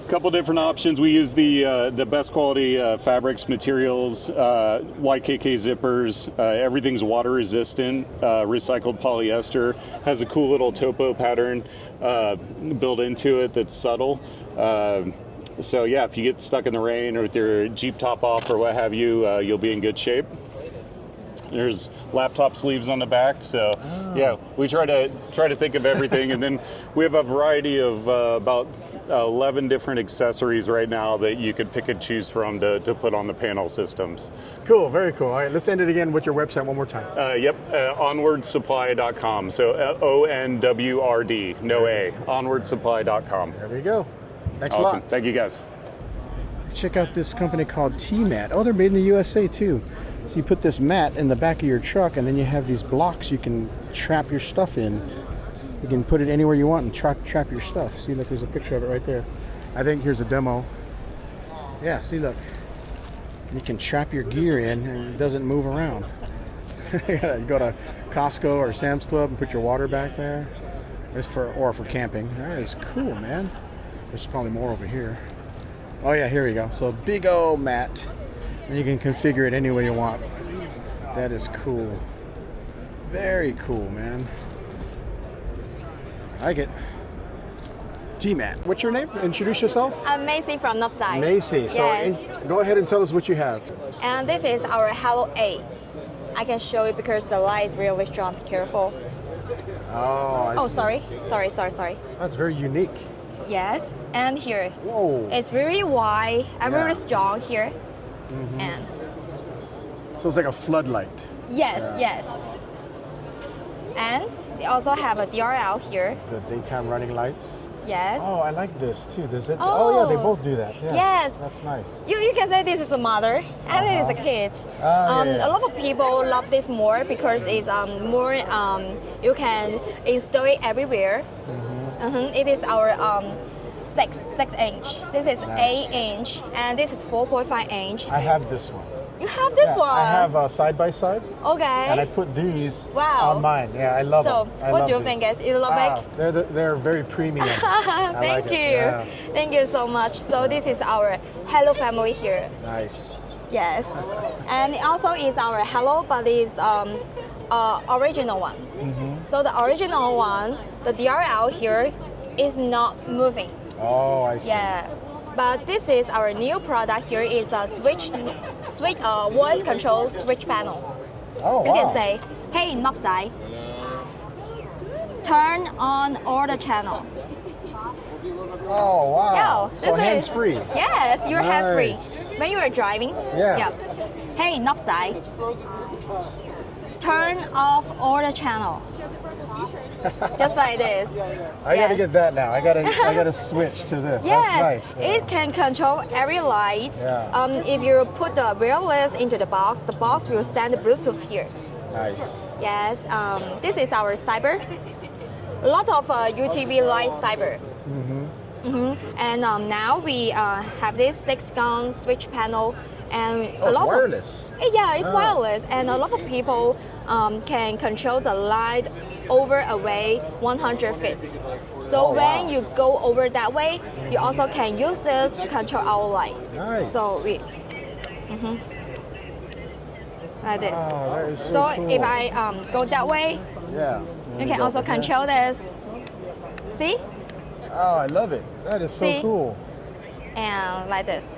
S8: Couple different options. We use the best quality fabrics, materials, YKK zippers. Everything's water resistant. Recycled polyester. Has a cool little topo pattern built into it that's subtle. So yeah, if you get stuck in the rain or with your Jeep top off or what have you, you'll be in good shape. There's laptop sleeves on the back, so yeah, we try to think of everything, and then we have a variety of about 11 different accessories right now that you could pick and choose from to put on the panel systems.
S1: Cool, very cool. All right, let's end it again with your website one more time.
S8: Onwardsupply.com. So ONWRD, no A, onwardsupply.com.
S1: There we go. Thanks a lot.
S8: Thank you guys.
S1: Check out this company called T-Mat. Oh, they're made in the USA too. So you put this mat in the back of your truck, and then you have these blocks you can trap your stuff in. You can put it anywhere you want and trap your stuff. See, look, there's a picture of it right there. I think here's a demo. Yeah, see, look. You can trap your gear in, and it doesn't move around. You go to Costco or Sam's Club and put your water back there. It's for camping. That is cool, man. There's probably more over here. Oh yeah, here we go. So big old mat. And you can configure it any way you want. That is cool. Very cool, man. I like it. T-Mat. What's your name? Introduce yourself.
S9: I'm Macy from Northside.
S1: Macy. So
S9: Yes.
S1: go ahead and tell us what you have.
S9: And this is our Halo 8. I can show you because the light is really strong. Be careful.
S1: Oh, I see.
S9: Sorry.
S1: That's very unique.
S9: Yes. And here.
S1: Whoa.
S9: It's really wide and
S1: Yeah.
S9: very strong here. And
S1: So it's like a floodlight.
S9: yes. And they also have a DRL here.
S1: The daytime running lights.
S9: Yes.
S1: Oh, I like this too. Does it? Oh, yeah, they both do that.
S9: Yes.
S1: That's nice.
S9: You can say this is a mother and it is a kid.
S1: Yeah.
S9: A lot of people love this more because it's more you can install it everywhere. It is our 6-inch. This is
S1: Nice.
S9: 8-inch and this is 4.5-inch.
S1: I have this one.
S9: You have this one.
S1: I have side by side,
S9: Okay.
S1: and I put these
S9: Wow.
S1: on mine. Yeah, I love
S9: So,
S1: them. I
S9: what
S1: love
S9: do you
S1: these.
S9: think? It look like?
S1: They're very premium. I
S9: Thank
S1: like
S9: you.
S1: it. Yeah.
S9: Thank you so much. So this is our Hello family here.
S1: Nice.
S9: Yes. And it also is our Hello, but it's original one. So the original one, the DRL here is not moving.
S1: Oh, I see.
S9: Yeah. But this is our new product here is a switch voice control switch panel.
S1: Oh,
S9: You
S1: wow.
S9: can say, hey, Northside, turn on all the channel.
S1: Oh, wow.
S9: Yeah,
S1: So
S9: this is-
S1: hands-free.
S9: Yes, you're
S1: Nice.
S9: hands-free. When you are driving.
S1: Yeah.
S9: Hey, Northside, turn off all the channel. Just like this.
S1: I gotta
S9: Yes.
S1: get that now. I gotta switch to this.
S9: Yes,
S1: That's nice. Yeah.
S9: it can control every light.
S1: Yeah.
S9: If you put the wireless into the box will send Bluetooth here.
S1: Nice.
S9: Yes, this is our cyber. A lot of UTV light cyber. And now we have this 6-gun switch panel, and
S1: Oh,
S9: a
S1: it's
S9: lot
S1: wireless.
S9: it's wireless, and a lot of people can control the light over away 100 feet. So
S1: Oh,
S9: when
S1: wow.
S9: you go over that way, you also can use this to control our light.
S1: Nice.
S9: So we, like this.
S1: Oh, that is so cool.
S9: if I go that way,
S1: Yeah.
S9: you can also control this. See?
S1: Oh, I love it. That is so
S9: See?
S1: cool.
S9: And like this.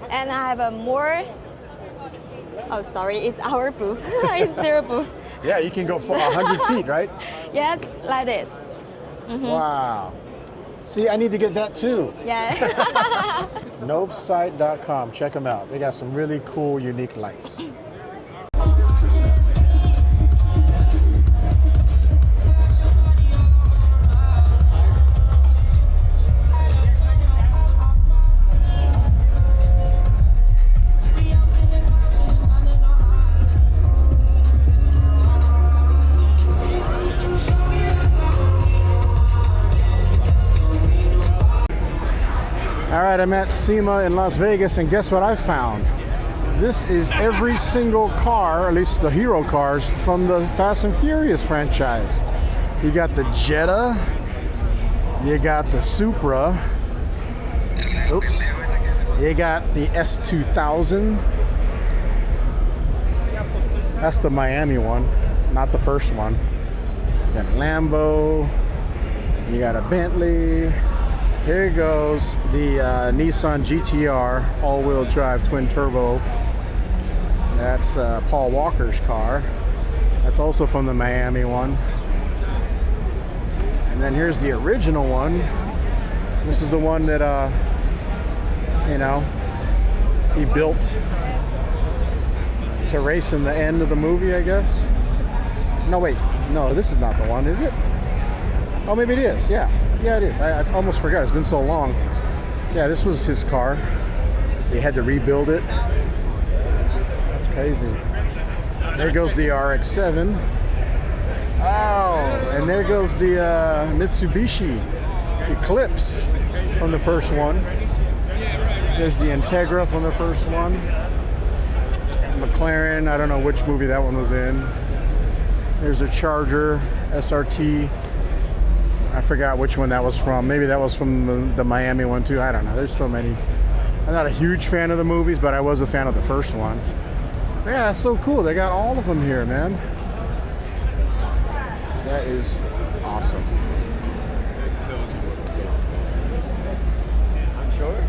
S9: And I have a more. Oh, sorry, it's our booth. It's their booth.
S1: Yeah, you can go for 100 feet, right?
S9: Yes, like this.
S1: Wow. See, I need to get that too.
S9: Yeah.
S1: Novesite.com. Check them out. They got some really cool, unique lights. right, I'm at SEMA in Las Vegas, and guess what I found? This is every single car, at least the hero cars, from the Fast and Furious franchise. You got the Jetta, you got the Supra, oops, you got the S2000. That's the Miami one, not the first one. You got Lambo, you got a Bentley. Here goes the Nissan GTR all-wheel drive twin turbo. That's Paul Walker's car. That's also from the Miami one. And then here's the original one. This is the one that you know, he built to race in the end of the movie, I guess. No, wait, no, this is not the one, is it? Oh, maybe it is. Yeah, it is. I almost forgot. It's been so long. Yeah, this was his car. They had to rebuild it. That's crazy. There goes the RX-7. Oh, and there goes the Mitsubishi Eclipse from the first one. There's the Integra from the first one. McLaren, I don't know which movie that one was in. There's a Charger SRT. I forgot which one that was from. Maybe that was from the Miami one too. I don't know. There's so many. I'm not a huge fan of the movies, but I was a fan of the first one. Yeah, that's so cool. They got all of them here, man. That is awesome.
S3: I'm sure.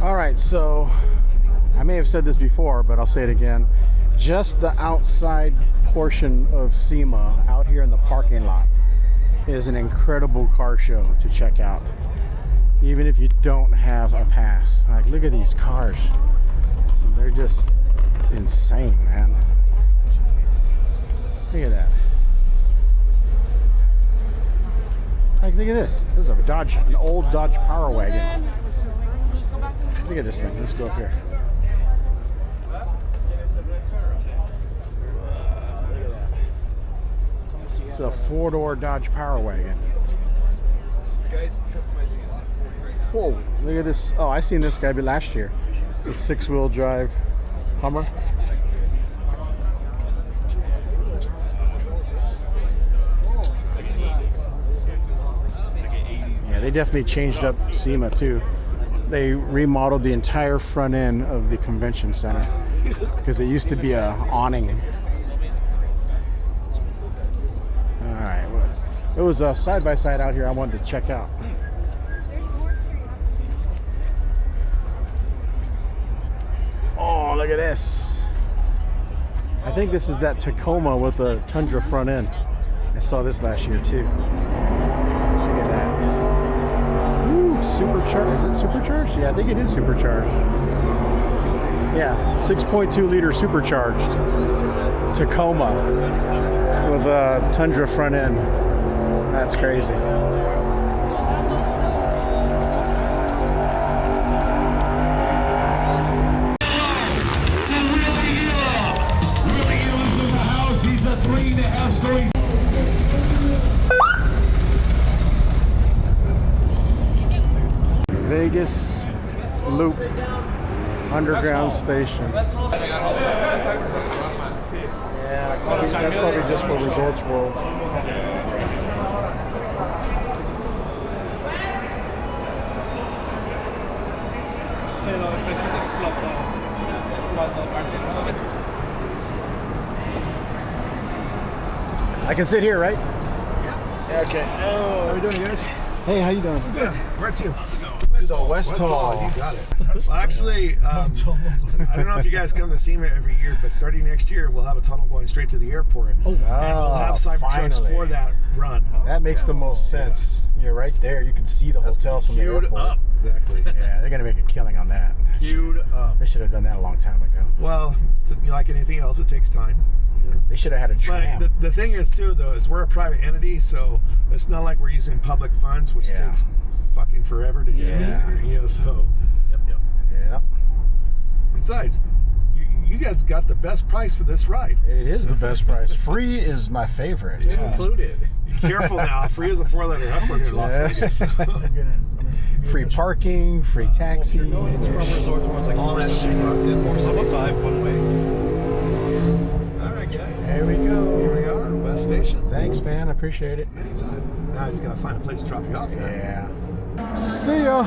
S1: All right, so I may have said this before, but I'll say it again. Just the outside portion of SEMA out here in the parking lot is an incredible car show to check out, even if you don't have a pass. Like, look at these cars. They're just insane, man. Look at that. Like, look at this. This is an old Dodge Power Wagon. Look at this thing. Let's go up here. It's a four-door Dodge Power Wagon. Whoa, look at this. Oh, I seen this guy last year. It's a six-wheel drive Hummer. Yeah, they definitely changed up SEMA too. They remodeled the entire front end of the convention center because it used to be a awning. It was a side-by-side out here I wanted to check out. Oh, look at this. I think this is that Tacoma with the Tundra front end. I saw this last year too. Look at that. Ooh, supercharged. Is it supercharged? Yeah, I think it is supercharged. Yeah, 6.2 liter supercharged Tacoma with a Tundra front end. That's crazy. Vegas Loop Underground Station. Yeah, that's probably just for Resorts World. I can sit here, right? Yeah. Okay. Oh, how are we doing, guys? Hey, how you doing?
S10: Good. Where to?
S1: The West Hall.
S10: You got it. Well, actually, I don't know if you guys come to SEMA every year, but starting next year, we'll have a tunnel going straight to the airport. Oh, and we'll have Cybertrucks for that run.
S1: That makes the most sense. You're right there. You can see the hotels from the airport.
S10: Up. Exactly.
S1: Yeah, they're going to make a killing on that.
S10: Queued up.
S1: They should have done that a long time ago.
S10: Well, like anything else, it takes time. You know?
S1: They should have had a tram.
S10: But the thing is, too, though, is we're a private entity, so it's not like we're using public funds, which takes fucking forever to get easier, you know, so.
S1: Yep.
S10: Besides, you guys got the best price for this ride.
S1: It is the best price. Free is my favorite.
S3: Included.
S10: Careful now. Free is a 4-letter F word here in Las Vegas.
S1: Free parking, free taxi.
S2: From resort towards like
S10: all that shit.
S2: 475 one way.
S10: All right, guys.
S1: There we go.
S10: Here we are, West Station.
S1: Thanks, man. I appreciate it.
S10: Anytime. Now I just gotta find a place to drop you off.
S1: Yeah. See ya.